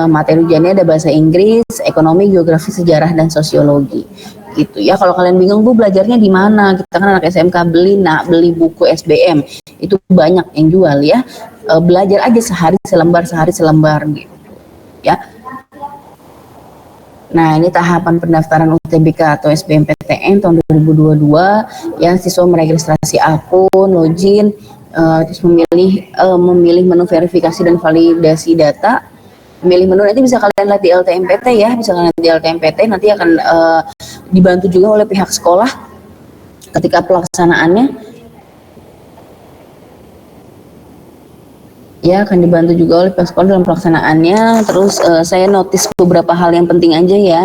materi ujiannya ada bahasa Inggris, ekonomi, geografi, sejarah, dan sosiologi gitu ya. Kalau kalian bingung bu belajarnya di mana, kita kan anak SMK, beli buku SBM itu banyak yang jual ya. Belajar aja sehari selembar gitu ya. Nah ini tahapan pendaftaran UTBK atau SBMPTN tahun 2022 ya. Siswa meregistrasi akun, login, terus memilih menu verifikasi dan validasi data. Memilih menu nanti bisa kalian lihat di LTMPT ya, bisa kalian lihat di LTMPT, nanti akan dibantu juga oleh pihak sekolah ketika pelaksanaannya. Ya, akan dibantu juga oleh pihak sekolah dalam pelaksanaannya. Terus saya notice beberapa hal yang penting aja ya.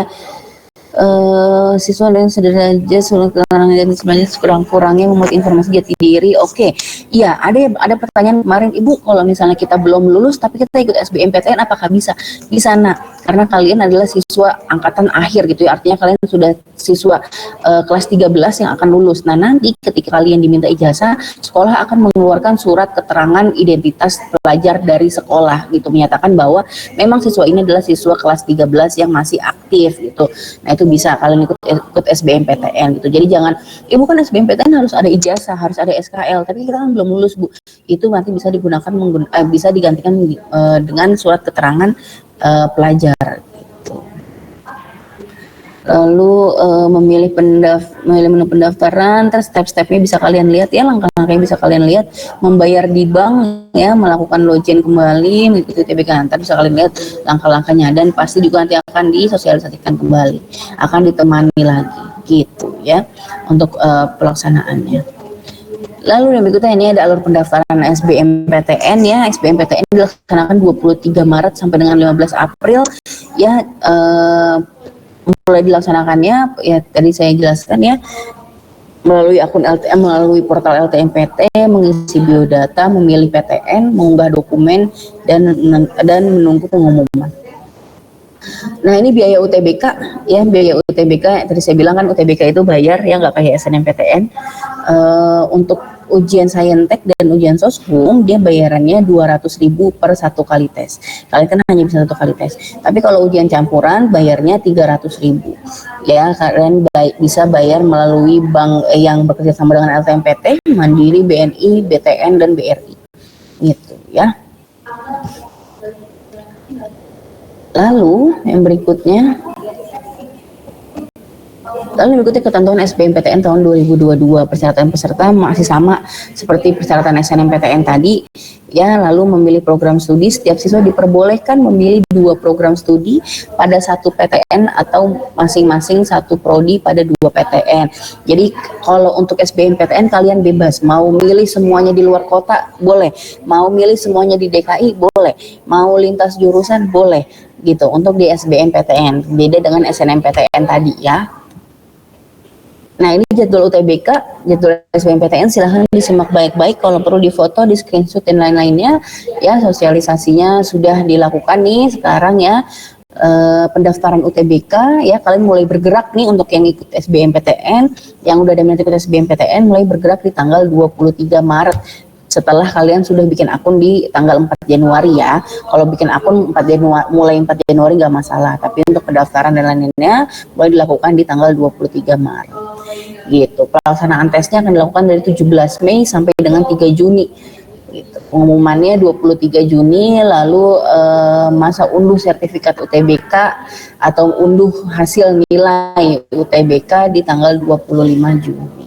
Siswa yang sederajat sulit keterangan dan sebenarnya kurang-kurangnya membuat informasi jati diri. Oke, iya ada pertanyaan kemarin, Ibu, kalau misalnya kita belum lulus tapi kita ikut SBMPTN apakah bisa? Bisa, nak, karena kalian adalah siswa angkatan akhir gitu ya, artinya kalian sudah siswa kelas 13 yang akan lulus. Nah, nanti ketika kalian diminta ijazah, sekolah akan mengeluarkan surat keterangan identitas pelajar dari sekolah gitu, menyatakan bahwa memang siswa ini adalah siswa kelas 13 yang masih aktif gitu. Nah, itu bisa kalian ikut SBMPTN gitu. Jadi jangan, Ibu kan SBMPTN harus ada ijazah, harus ada SKL, tapi kita kan belum lulus, Bu. Itu nanti bisa digunakan bisa digantikan dengan surat keterangan pelajar gitu. Lalu memilih menu pendaftaran, terus step-stepnya bisa kalian lihat ya, langkah-langkahnya bisa kalian lihat. Membayar di bank ya, melakukan login kembali mengikuti UTBK, nanti bisa kalian lihat langkah-langkahnya, dan pasti juga nanti akan disosialisasikan kembali, akan ditemani lagi gitu ya untuk pelaksanaannya. Lalu yang berikutnya ini ada alur pendaftaran SBMPTN ya. SBMPTN dilaksanakan 23 Maret sampai dengan 15 April ya. Mulai dilaksanakannya ya tadi saya jelaskan ya, melalui akun LTM, melalui portal LTMPT, mengisi biodata, memilih PTN, mengunggah dokumen, dan menunggu pengumuman. Nah, ini biaya UTBK ya, biaya UTBK tadi saya bilang kan UTBK itu bayar ya, nggak kayak SNMPTN. Untuk ujian Saintek dan ujian Soshum dia bayarannya 200.000 per satu kali tes. Kalian kan hanya bisa satu kali tes. Tapi kalau ujian campuran bayarnya 300.000. Ya, kalian bisa bayar melalui bank yang bekerja sama dengan LTMPT, Mandiri, BNI, BTN, dan BRI. Gitu ya. Lalu yang berikutnya ketentuan SBMPTN tahun 2022. Persyaratan peserta masih sama seperti persyaratan SNMPTN tadi ya. Lalu memilih program studi, setiap siswa diperbolehkan memilih 2 program studi pada 1 PTN atau masing-masing 1 prodi pada 2 PTN. Jadi kalau untuk SBMPTN kalian bebas, mau milih semuanya di luar kota boleh, mau milih semuanya di DKI boleh, mau lintas jurusan boleh gitu untuk di SBMPTN. Beda dengan SNMPTN tadi ya. Nah, ini jadwal UTBK, jadwal SBMPTN, silahkan disimak baik-baik, kalau perlu difoto, di screenshot dan lain-lainnya ya. Sosialisasinya sudah dilakukan nih sekarang ya. Pendaftaran UTBK ya, kalian mulai bergerak nih untuk yang ikut SBMPTN, yang udah ada minat ikut SBMPTN mulai bergerak di tanggal 23 Maret. Setelah kalian sudah bikin akun di tanggal 4 Januari ya. Kalau bikin akun mulai 4 Januari nggak masalah, tapi untuk pendaftaran dan lainnya mulai dilakukan di tanggal 23 Maret. Gitu. Pelaksanaan tesnya akan dilakukan dari 17 Mei sampai dengan 3 Juni. Gitu. Pengumumannya 23 Juni, lalu masa unduh sertifikat UTBK atau unduh hasil nilai UTBK di tanggal 25 Juni.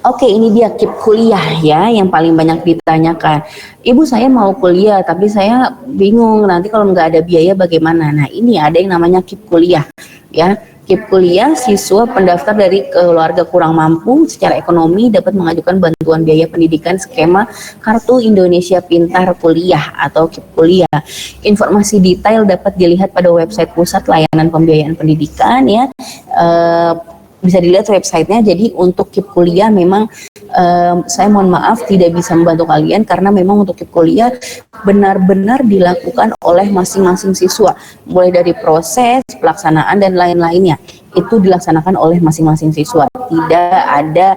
Oke, ini dia KIP kuliah ya, yang paling banyak ditanyakan. Ibu, saya mau kuliah tapi saya bingung nanti kalau nggak ada biaya bagaimana. Nah, ini ada yang namanya KIP kuliah ya. KIP kuliah, siswa pendaftar dari keluarga kurang mampu secara ekonomi dapat mengajukan bantuan biaya pendidikan skema Kartu Indonesia Pintar Kuliah atau KIP kuliah. Informasi detail dapat dilihat pada website Pusat Layanan Pembiayaan Pendidikan ya. Bisa dilihat websitenya. Jadi untuk KIP kuliah memang saya mohon maaf tidak bisa membantu kalian, karena memang untuk KIP kuliah benar-benar dilakukan oleh masing-masing siswa, mulai dari proses pelaksanaan dan lain-lainnya itu dilaksanakan oleh masing-masing siswa, tidak ada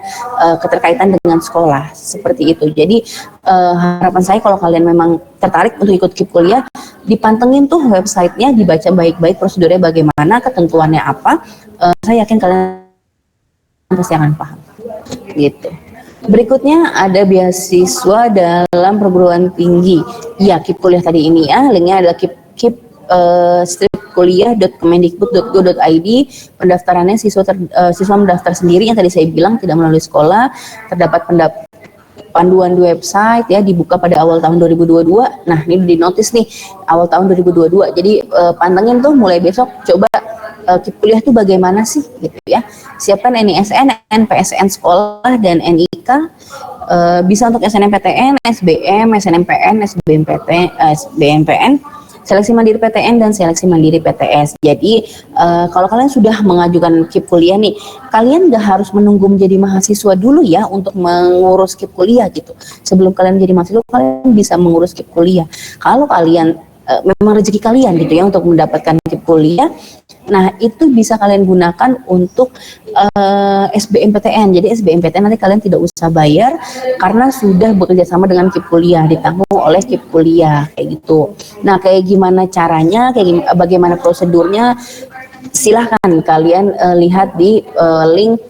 keterkaitan dengan sekolah seperti itu. Jadi harapan saya kalau kalian memang tertarik untuk ikut KIP kuliah, dipantengin tuh websitenya, dibaca baik-baik prosedurnya bagaimana, ketentuannya apa. Saya yakin kalian pasti akan paham gitu. Berikutnya ada beasiswa dalam perguruan tinggi ya, KIP kuliah tadi ini ya, linknya adalah KIP kipkuliah.kemendikbud.go.id. Pendaftarannya siswa mendaftar sendiri yang tadi saya bilang, tidak melalui sekolah. Terdapat panduan di website ya, dibuka pada awal tahun 2022. Nah, ini di notice nih awal tahun 2022. Jadi pantengin tuh mulai besok, coba KIP kuliah tuh bagaimana sih gitu ya. Siapkan NISN, NPSN sekolah dan NIK. Bisa untuk SNMPTN, SBM, SNMPN, SBMPN, seleksi mandiri PTN dan seleksi mandiri PTS. Jadi kalau kalian sudah mengajukan KIP kuliah nih, kalian nggak harus menunggu menjadi mahasiswa dulu ya untuk mengurus KIP kuliah gitu. Sebelum kalian menjadi mahasiswa, kalian bisa mengurus KIP kuliah. Kalau kalian memang rezeki kalian gitu ya untuk mendapatkan KIP kuliah, nah itu bisa kalian gunakan untuk SBMPTN. Jadi SBMPTN nanti kalian tidak usah bayar karena sudah bekerja sama dengan KIP kuliah, ditanggung oleh KIP kuliah kayak gitu. Nah, kayak gimana caranya, bagaimana prosedurnya, silahkan kalian lihat di link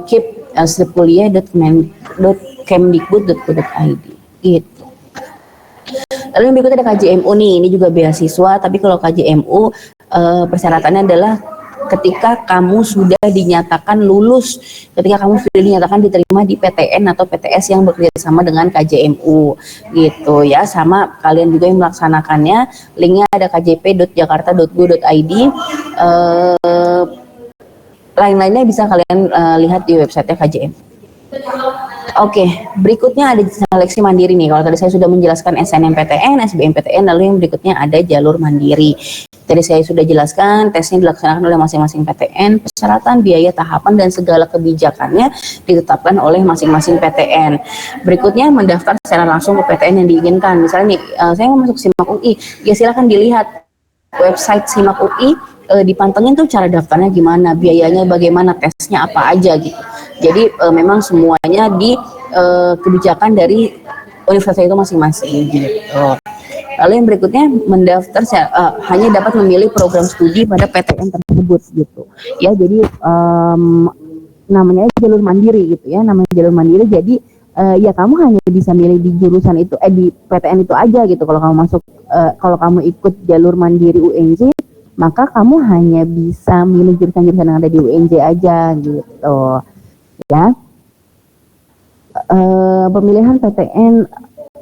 kip.kuliah.kemdikbud.go.id gitu. Lalu yang berikutnya ada KJMU nih, ini juga beasiswa, tapi kalau KJMU persyaratannya adalah ketika kamu sudah dinyatakan lulus, ketika kamu sudah dinyatakan diterima di PTN atau PTS yang bekerja sama dengan KJMU gitu ya. Sama kalian juga yang melaksanakannya, linknya ada kjp.jakarta.go.id. Lain-lainnya bisa kalian lihat di website KJMU. Oke, berikutnya ada seleksi mandiri nih. Kalau tadi saya sudah menjelaskan SNMPTN, SBMPTN, lalu yang berikutnya ada jalur mandiri. Tadi saya sudah jelaskan, tesnya dilaksanakan oleh masing-masing PTN, persyaratan, biaya, tahapan, dan segala kebijakannya ditetapkan oleh masing-masing PTN. Berikutnya mendaftar secara langsung ke PTN yang diinginkan. Misalnya nih, saya mau masuk SIMAK UI, ya silakan dilihat website SIMAK UI, dipantengin tuh cara daftarnya gimana, biayanya bagaimana, tesnya apa aja gitu. Jadi memang semuanya di kebijakan dari universitas itu masing-masing gitu. Lalu yang berikutnya mendaftar hanya dapat memilih program studi pada PTN tersebut gitu. Ya, jadi namanya jalur mandiri gitu ya, namanya jalur mandiri. Jadi ya kamu hanya bisa milih di jurusan itu, di PTN itu aja gitu. Kalau kamu masuk, kalau kamu ikut jalur mandiri UNJ, maka kamu hanya bisa milih jurusan-jurusan yang ada di UNJ aja gitu ya. Pemilihan PTN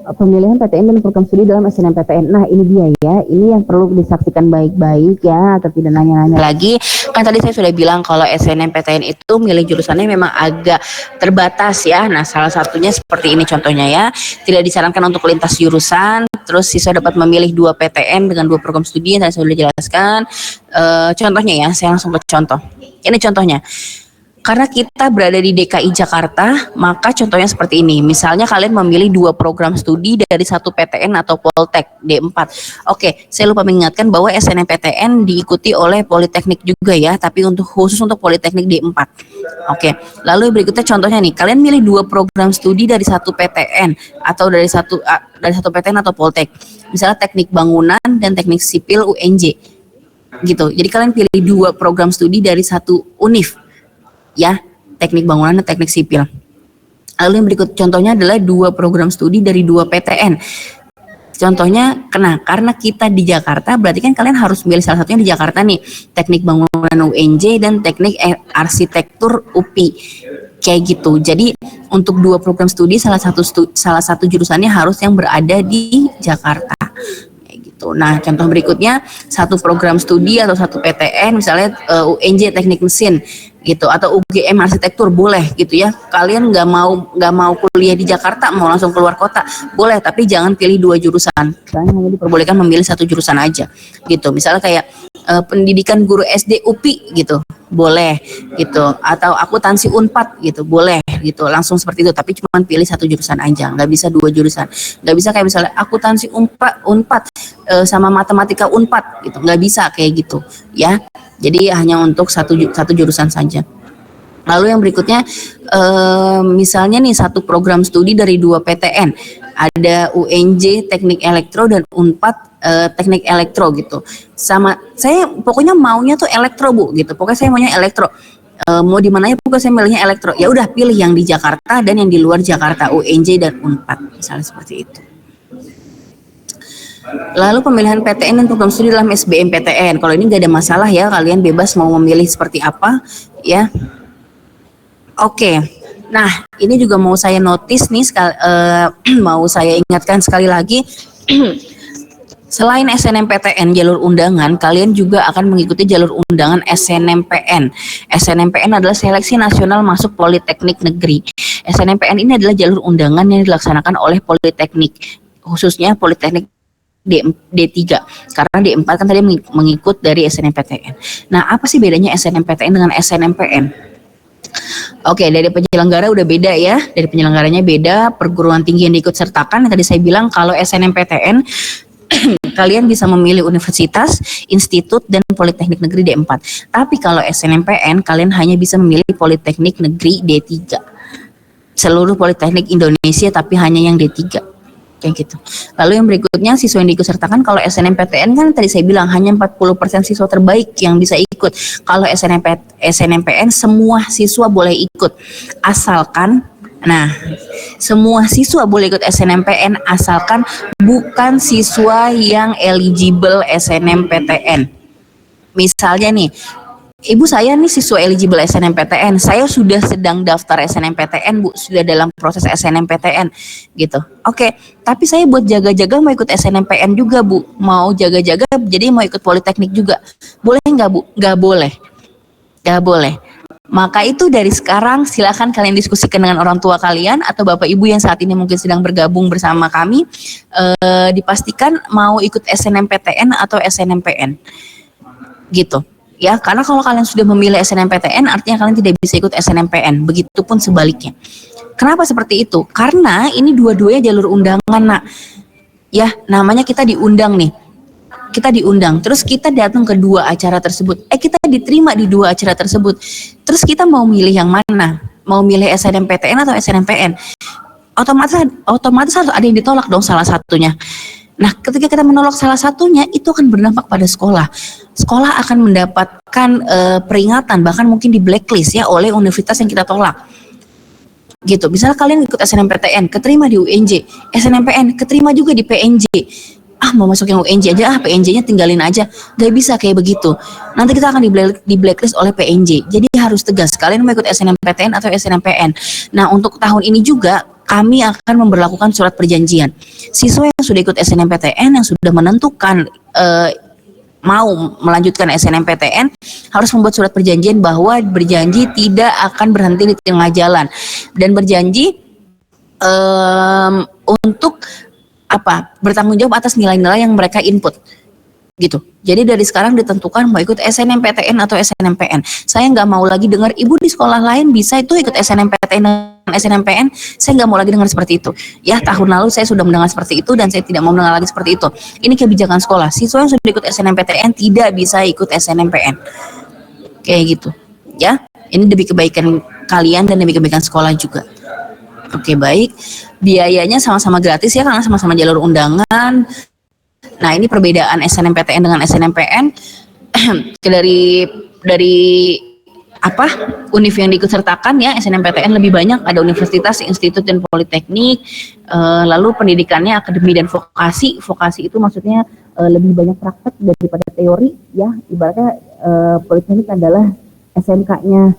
dan program studi dalam SNMPTN. Nah, ini dia ya, ini yang perlu disaksikan baik-baik ya, agar tidak nanya-nanya lagi. Kan tadi saya sudah bilang kalau SNMPTN itu milih jurusannya memang agak terbatas ya. Nah, salah satunya seperti ini contohnya ya, tidak disarankan untuk lintas jurusan. Terus siswa dapat memilih 2 PTN dengan 2 program studi yang tadi saya sudah jelaskan. Contohnya ya, saya langsung ke contoh. Ini contohnya. Karena kita berada di DKI Jakarta, maka contohnya seperti ini. Misalnya kalian memilih 2 program studi dari 1 PTN atau Poltek D4. Oke, saya lupa mengingatkan bahwa SNMPTN diikuti oleh Politeknik juga ya, tapi khusus untuk Politeknik D4. Oke, lalu berikutnya contohnya nih, kalian milih 2 program studi dari 1 PTN atau dari satu PTN atau Poltek. Misalnya Teknik Bangunan dan Teknik Sipil UNJ. Gitu. Jadi kalian pilih 2 program studi dari 1 univ. Ya, Teknik Bangunan dan Teknik Sipil. Lalu yang berikut contohnya adalah 2 program studi dari 2 PTN. Contohnya, karena kita di Jakarta, berarti kan kalian harus milih salah satunya di Jakarta nih. Teknik Bangunan UNJ dan Teknik Arsitektur UPI. Kayak gitu. Jadi untuk 2 program studi salah satu jurusannya harus yang berada di Jakarta. Nah, contoh berikutnya 1 program studi atau 1 PTN, misalnya UNJ Teknik Mesin gitu, atau UGM Arsitektur boleh gitu ya. Kalian nggak mau kuliah di Jakarta, mau langsung keluar kota, boleh, tapi jangan pilih 2 jurusan. Kalian hanya diperbolehkan memilih 1 jurusan aja gitu. Misalnya kayak pendidikan guru SD UPI gitu, boleh gitu, atau akuntansi Unpad gitu, boleh gitu, langsung seperti itu. Tapi cuma pilih 1 jurusan aja, nggak bisa 2 jurusan, nggak bisa kayak misalnya akuntansi Unpad sama matematika Unpad gitu, nggak bisa kayak gitu ya. Jadi hanya untuk satu jurusan saja. Lalu yang berikutnya misalnya nih 1 program studi dari 2 PTN, ada UNJ Teknik Elektro dan Unpad Teknik Elektro gitu. Sama saya pokoknya maunya tuh elektro Bu gitu. Pokoknya saya maunya elektro. Mau di mananya pokoknya saya milihnya elektro. Ya udah pilih yang di Jakarta dan yang di luar Jakarta, UNJ dan Unpad misalnya seperti itu. Lalu pemilihan PTN dan program studi dalam SBMPTN. Kalau ini nggak ada masalah ya, kalian bebas mau memilih seperti apa ya. Oke. Nah, ini juga mau saya notice nih, mau saya ingatkan sekali lagi. Selain SNMPTN jalur undangan, kalian juga akan mengikuti jalur undangan SNMPN. SNMPN adalah Seleksi Nasional Masuk Politeknik Negeri. SNMPN ini adalah jalur undangan yang dilaksanakan oleh Politeknik, khususnya Politeknik D3. Karena D4 kan tadi mengikut dari SNMPTN. Nah, apa sih bedanya SNMPTN dengan SNMPN? Oke, dari penyelenggara udah beda ya. Dari penyelenggaranya beda, perguruan tinggi yang diikut sertakan. Tadi saya bilang kalau SNMPTN kalian bisa memilih universitas, institut, dan Politeknik Negeri D4. Tapi kalau SNMPN, kalian hanya bisa memilih Politeknik Negeri D3. Seluruh Politeknik Indonesia, tapi hanya yang D3. Kayak gitu. Lalu yang berikutnya, siswa yang diikutsertakan, kalau SNMPTN kan tadi saya bilang hanya 40% siswa terbaik yang bisa ikut. Kalau SNMPN semua siswa boleh ikut. Semua siswa boleh ikut SNMPN asalkan bukan siswa yang eligible SNMPTN. Misalnya nih, ibu saya nih siswa eligible SNMPTN, saya sudah sedang daftar SNMPTN, Bu, sudah dalam proses SNMPTN gitu. Oke, tapi saya buat jaga-jaga mau ikut SNMPN juga, Bu. Mau jaga-jaga jadi mau ikut Politeknik juga. Boleh nggak, Bu? Nggak boleh. Nggak boleh. Maka itu dari sekarang silakan kalian diskusikan dengan orang tua kalian atau bapak ibu yang saat ini mungkin sedang bergabung bersama kami, dipastikan mau ikut SNMPTN atau SNMPN gitu ya, karena kalau kalian sudah memilih SNMPTN artinya kalian tidak bisa ikut SNMPN, begitupun sebaliknya. Kenapa seperti itu? Karena ini dua-duanya jalur undangan, nak ya, namanya kita diundang nih. Kita diundang, terus kita datang ke dua acara tersebut. Kita diterima di dua acara tersebut. Terus kita mau milih yang mana? Mau milih SNMPTN atau SNMPN? Otomatis harus ada yang ditolak dong salah satunya. Nah, ketika kita menolak salah satunya, itu akan berdampak pada sekolah. Sekolah akan mendapatkan peringatan, bahkan mungkin di blacklist ya oleh universitas yang kita tolak. Gitu. Misalnya kalian ikut SNMPTN, keterima di UNJ, SNMPN, keterima juga di PNJ. Mau masuk yang UNJ aja, PNJ-nya tinggalin aja. Gak bisa kayak begitu. Nanti kita akan di blacklist oleh PNJ. Jadi harus tegas, kalian mau ikut SNMPTN atau SNMPN. Nah, untuk tahun ini juga kami akan memberlakukan surat perjanjian. Siswa yang sudah ikut SNMPTN, yang sudah menentukan mau melanjutkan SNMPTN, harus membuat surat perjanjian bahwa berjanji tidak akan berhenti di tengah jalan. Dan berjanji untuk bertanggung jawab atas nilai-nilai yang mereka input gitu. Jadi dari sekarang ditentukan mau ikut SNMPTN atau SNMPN. Saya nggak mau lagi dengar ibu di sekolah lain bisa itu ikut SNMPTN dan SNMPN. Saya nggak mau lagi dengar seperti itu. Ya, tahun lalu saya sudah mendengar seperti itu dan saya tidak mau mendengar lagi seperti itu. Ini kebijakan sekolah. Siswa yang sudah ikut SNMPTN tidak bisa ikut SNMPN. Kayak gitu. Ya, ini demi kebaikan kalian dan demi kebaikan sekolah juga. Oke, baik. Biayanya sama-sama gratis ya, karena sama-sama jalur undangan. Nah, ini perbedaan SNMPTN dengan SNMPN. dari univ yang diikutsertakan ya. SNMPTN lebih banyak, ada universitas, institut, dan politeknik. Lalu pendidikannya akademi dan vokasi. Vokasi itu maksudnya lebih banyak praktek daripada teori ya. Ibaratnya politeknik adalah SMK-nya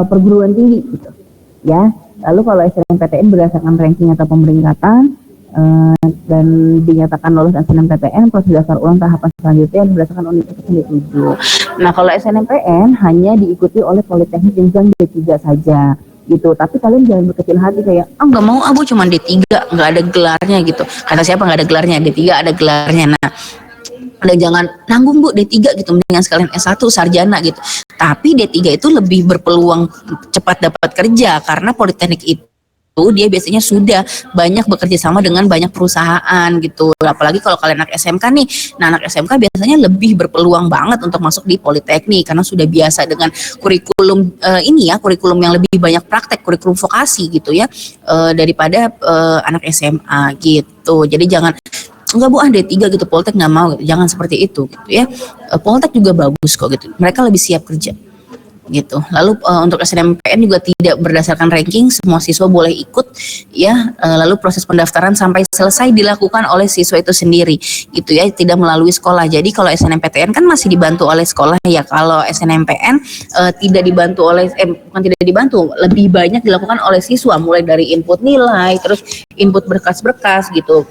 perguruan tinggi gitu ya. Lalu kalau SNMPTN berdasarkan ranking atau pemeringkatan dan dinyatakan lolos SNMPTN, proses daftar ulang tahapan selanjutnya berdasarkan universitas yang dituju. Nah, kalau SNMPN hanya diikuti oleh Politeknik jenjang D3 saja gitu. Tapi kalian jangan berkecil hati kayak, nggak mau, Bu cuma D3, nggak ada gelarnya gitu. Kata siapa nggak ada gelarnya? D3 ada gelarnya. Nah, dan jangan nanggung, Bu, D3 gitu, mendingan sekalian S1 sarjana gitu. Tapi D3 itu lebih berpeluang cepat dapat kerja karena politeknik itu dia biasanya sudah banyak bekerja sama dengan banyak perusahaan gitu. Apalagi kalau kalian anak SMK nih. Nah, anak SMK biasanya lebih berpeluang banget untuk masuk di politeknik karena sudah biasa dengan kurikulum kurikulum yang lebih banyak praktek, kurikulum vokasi gitu ya, daripada anak SMA gitu. Jadi jangan enggak, Bu, D3 gitu, Poltek nggak mau gitu. Jangan seperti itu gitu ya. Poltek juga bagus kok gitu. Mereka lebih siap kerja gitu. Lalu untuk SNMPTN juga tidak berdasarkan ranking, semua siswa boleh ikut ya. Lalu proses pendaftaran sampai selesai dilakukan oleh siswa itu sendiri gitu ya, tidak melalui sekolah. Jadi kalau SNMPTN kan masih dibantu oleh sekolah ya. Kalau SNMPN tidak dibantu oleh bukan tidak dibantu, lebih banyak dilakukan oleh siswa, mulai dari input nilai, terus input berkas-berkas gitu.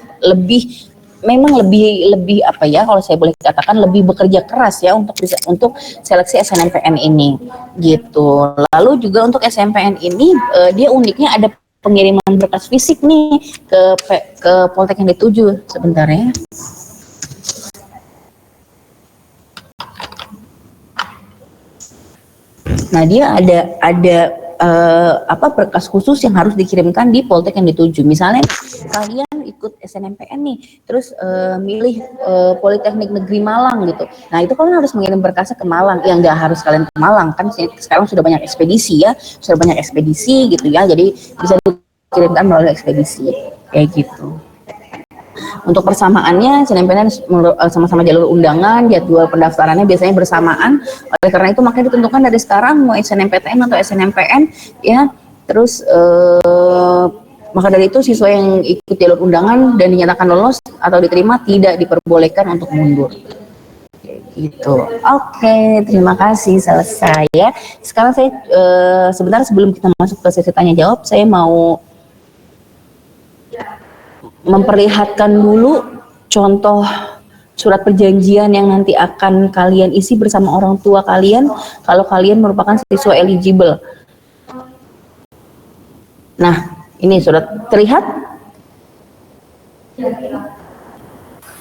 Memang lebih apa ya, kalau saya boleh katakan lebih bekerja keras ya untuk seleksi SNMPN ini gitu. Lalu juga untuk SNMPN ini dia uniknya ada pengiriman berkas fisik nih ke Poltek yang dituju. Sebentar ya. Nah, dia ada berkas khusus yang harus dikirimkan di Poltek yang dituju. Misalnya kalian ikut SNMPN nih, terus milih Politeknik Negeri Malang gitu. Nah, itu kalian harus mengirim berkasnya ke Malang. Ya nggak harus kalian ke Malang, kan sekarang sudah banyak ekspedisi ya, gitu ya. Jadi bisa dikirimkan melalui ekspedisi kayak gitu. Untuk persamaannya, SNMPTN sama-sama jalur undangan, jadwal pendaftarannya biasanya bersamaan. Oleh karena itu makanya ditentukan dari sekarang mau SNMPTN atau SNMPN ya. Terus maka dari itu siswa yang ikut jalur undangan dan dinyatakan lolos atau diterima tidak diperbolehkan untuk mundur. Gitu. Oke, terima kasih, selesai ya. Sekarang saya sebentar sebelum kita masuk ke sesi tanya jawab, saya mau memperlihatkan dulu contoh surat perjanjian yang nanti akan kalian isi bersama orang tua kalian kalau kalian merupakan siswa eligible. Nah, ini surat terlihat?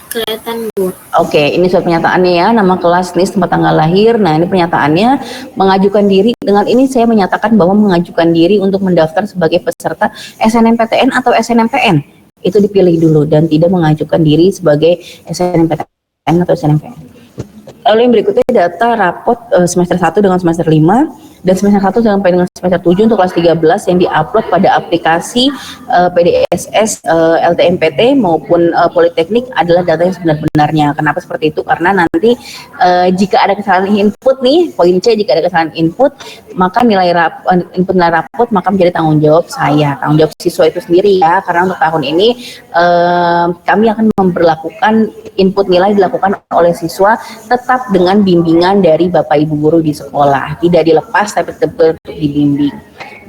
Kelihatan, Bu. Oke, ini surat pernyataannya ya, nama kelas, list, tempat tanggal lahir. Nah, ini pernyataannya, mengajukan diri. Dengan ini saya menyatakan bahwa mengajukan diri untuk mendaftar sebagai peserta SNMPTN atau SNMPN. Itu dipilih dulu dan tidak mengajukan diri sebagai SNMPTN atau SNMPN. Lalu yang berikutnya data rapot semester 1 dengan semester 5 dan semester 1 sampai dengan semester 7 untuk kelas 13 yang diupload pada aplikasi PDSS, LTMPT maupun Politeknik adalah data yang sebenar-benarnya. Kenapa seperti itu? Karena nanti jika ada kesalahan input nih, poin C, jika ada kesalahan input, maka input nilai rapot maka menjadi tanggung jawab saya, tanggung jawab siswa itu sendiri ya. Karena untuk tahun ini kami akan memperlakukan input nilai dilakukan oleh siswa tetap dengan bimbingan dari Bapak Ibu guru di sekolah, tidak dilepas tapi tetap dibimbing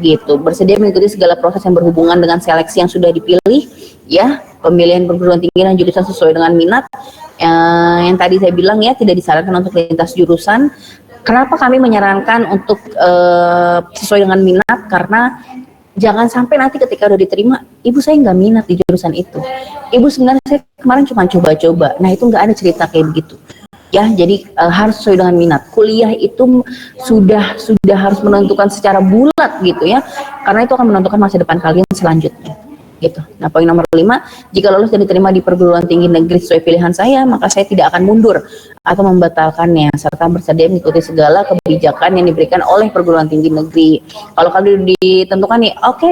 gitu. Bersedia mengikuti segala proses yang berhubungan dengan seleksi yang sudah dipilih ya, pemilihan perguruan tinggi dan jurusan sesuai dengan minat. Yang tadi saya bilang ya, tidak disarankan untuk lintas jurusan. Kenapa kami menyarankan untuk sesuai dengan minat? Karena jangan sampai nanti ketika udah diterima, ibu saya nggak minat di jurusan itu. Ibu sebenarnya saya kemarin cuma coba-coba. Nah, itu nggak ada cerita kayak begitu. Ya, jadi harus sesuai dengan minat. Kuliah itu sudah harus menentukan secara bulat gitu ya, karena itu akan menentukan masa depan kalian selanjutnya. Gitu. Nah, poin nomor 5, jika lolos dan diterima di perguruan tinggi negeri sesuai pilihan saya, maka saya tidak akan mundur atau membatalkannya, serta bersedia mengikuti segala kebijakan yang diberikan oleh perguruan tinggi negeri. Kalau kalian ditentukan nih, oke,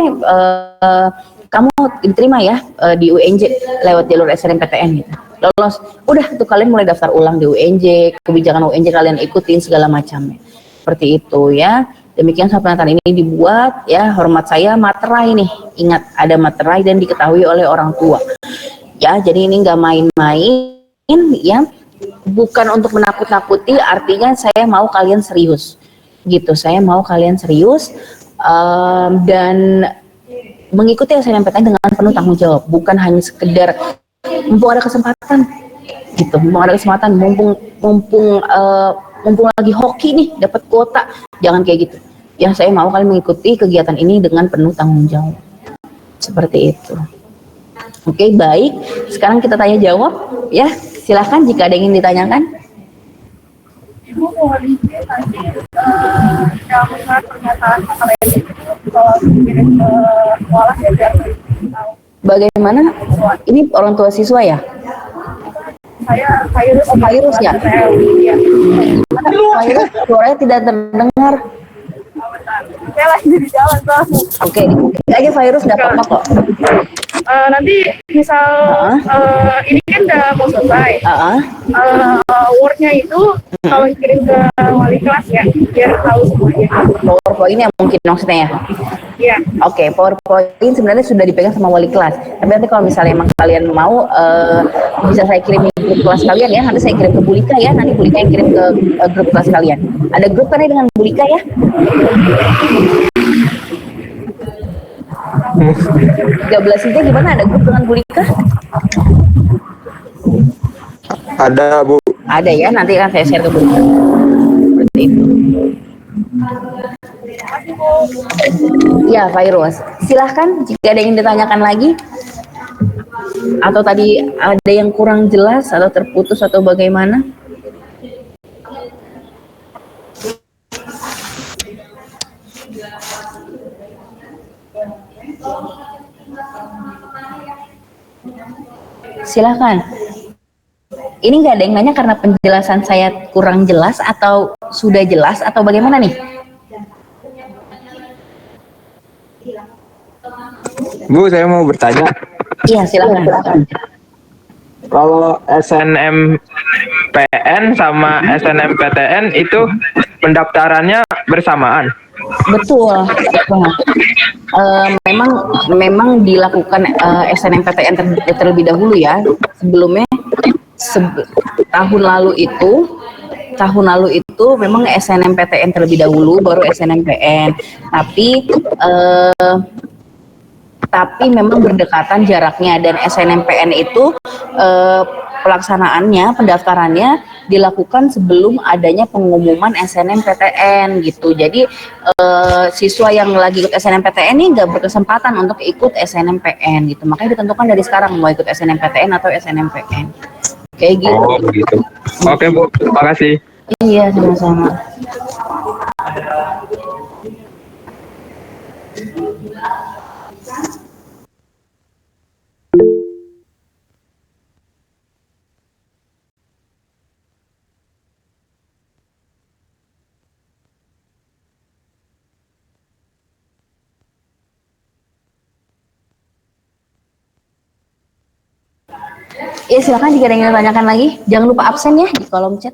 kamu diterima ya di UNJ lewat jalur SNMPTN gitu. Lolos, udah tuh kalian mulai daftar ulang di UNJ, kebijakan UNJ kalian ikutin segala macamnya. Seperti itu ya. Demikian surat pernyataan ini dibuat ya, hormat saya materai nih. Ingat, ada materai dan diketahui oleh orang tua. Ya, jadi ini nggak main-main ya. Bukan untuk menakut-nakuti, artinya saya mau kalian serius. Gitu, saya mau kalian serius dan mengikuti SNMPTN dengan penuh tanggung jawab, bukan hanya sekedar mumpung ada kesempatan gitu, mumpung lagi hoki nih dapat kuota, jangan kayak gitu ya. Saya mau kalian mengikuti kegiatan ini dengan penuh tanggung jawab, seperti itu. Oke, baik, sekarang kita tanya jawab ya, silahkan jika ada yang ingin ditanyakan. Ibu mohon izin nanti yang mendengar pernyataan kalian itu kalau kirim ke sekolah ya biar tahu. Bagaimana? Ini orang tua siswa ya? Saya virus ya? Iya. Virus, suaranya tidak terdengar. Saya lagi di jalan, Bang. Oke, aja virus nggak apa-apa kok. nanti misal ini kan udah mau selesai. Word-nya itu kalau kirim ke wali kelas ya, biar tahu semuanya. PowerPoint yang mungkin maksudnya ya? Iya. Oke, PowerPoint sebenarnya sudah dipegang sama wali kelas. Tapi nanti kalau misalnya emang kalian mau, bisa saya kirim ke grup kelas kalian ya. Nanti saya kirim ke Bulika ya. Nanti Bulika yang kirim ke grup kelas kalian. Ada grup kan ya dengan Bulika ya? 13 itu gimana? Ada grup dengan Bulika? Ada, Bu. Ada ya. Nanti akan saya share ke Bulika. Seperti itu. Ya, Virus. Silahkan jika ada yang ditanyakan lagi. Atau tadi ada yang kurang jelas atau terputus atau bagaimana? Silahkan. Ini nggak ada yang nanya karena penjelasan saya kurang jelas atau sudah jelas atau bagaimana nih? Bu, saya mau bertanya. Iya, silakan. Kalau SNMPN sama SNMPTN itu pendaftarannya bersamaan? Betul. Memang dilakukan SNMPTN terlebih dahulu ya. Sebelumnya tahun lalu itu memang SNMPTN terlebih dahulu, baru SNMPN. Tapi memang berdekatan jaraknya, dan SNMPN itu pelaksanaannya, pendaftarannya dilakukan sebelum adanya pengumuman SNMPTN gitu. Jadi siswa yang lagi ikut SNMPTN ini nggak berkesempatan untuk ikut SNMPN gitu. Makanya ditentukan dari sekarang mau ikut SNMPTN atau SNMPN. Kayak gitu. Oh, begitu. Oke, Bu. Terima kasih. Iya, sama-sama. Ya, silakan jika ada yang ditanyakan lagi. Jangan lupa absen ya di kolom chat.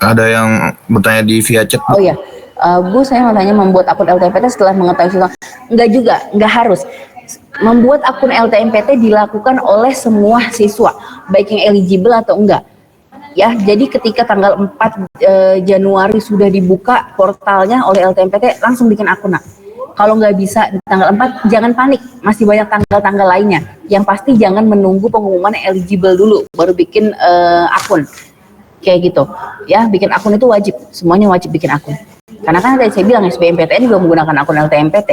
Ada yang bertanya di via chat. Oh ya, Bu, saya mau tanya, membuat akun LTMPT setelah mengetahui siswa. Enggak juga, enggak harus. Membuat akun LTMPT dilakukan oleh semua siswa, baik yang eligible atau enggak. Ya, jadi ketika tanggal 4 Januari sudah dibuka portalnya oleh LTMPT, langsung bikin akun. Nah, kalau nggak bisa di tanggal 4, jangan panik, masih banyak tanggal-tanggal lainnya. Yang pasti jangan menunggu pengumuman eligible dulu, baru bikin akun. Kayak gitu. Ya, bikin akun itu wajib, semuanya wajib bikin akun. Karena kan tadi saya bilang SBMPTN juga menggunakan akun LTMPT.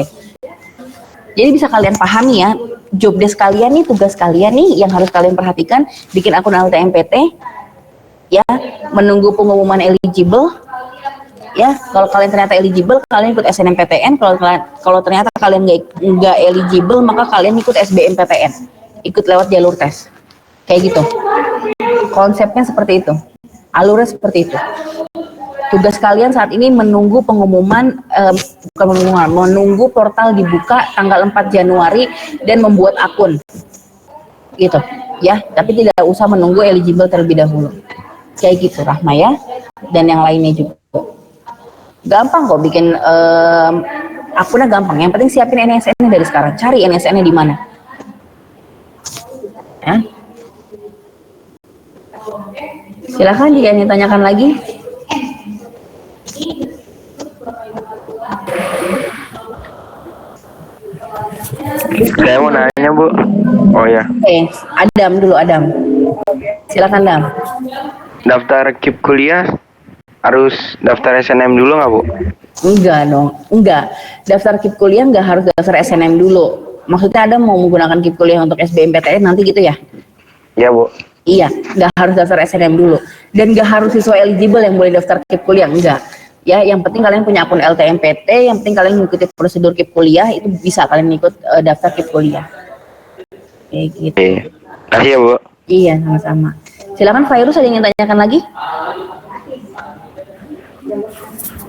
Jadi bisa kalian pahami ya, job desk kalian nih, tugas kalian nih yang harus kalian perhatikan, bikin akun LTMPT, ya, menunggu pengumuman eligible. Ya, kalau kalian ternyata eligible, kalian ikut SNMPTN. Kalau ternyata kalian nggak eligible, maka kalian ikut SBMPTN, ikut lewat jalur tes, kayak gitu. Konsepnya seperti itu, alurnya seperti itu. Tugas kalian saat ini menunggu pengumuman, menunggu portal dibuka tanggal 4 Januari dan membuat akun, gitu. Ya, tapi tidak usah menunggu eligible terlebih dahulu. Kayak gitu, Rahma ya, dan yang lainnya juga. Gampang kok bikin akunnya, gampang. Yang penting siapin NSN-nya dari sekarang. Cari NSN-nya di mana. Ya. Silakan jika ingin tanyakan lagi. Saya mau nanya, Bu. Oh ya. Oke, Adam dulu, Adam. Silakan, Adam. Daftar KIP kuliah harus daftar SNM dulu nggak, Bu? Enggak dong, enggak. Daftar KIP kuliah enggak harus daftar SNM dulu. Maksudnya Adam mau menggunakan KIP kuliah untuk SBMPTN nanti gitu ya? Iya, Bu. Iya, enggak harus daftar SNM dulu. Dan enggak harus siswa eligible yang boleh daftar KIP kuliah, enggak. Ya, yang penting kalian punya akun LTMPT, yang penting kalian mengikuti prosedur KIP kuliah, itu bisa kalian ikut daftar KIP kuliah. Kayak gitu. Kasih ya, Bu. Iya, sama-sama. Silakan Virus, ada yang ingin tanyakan lagi?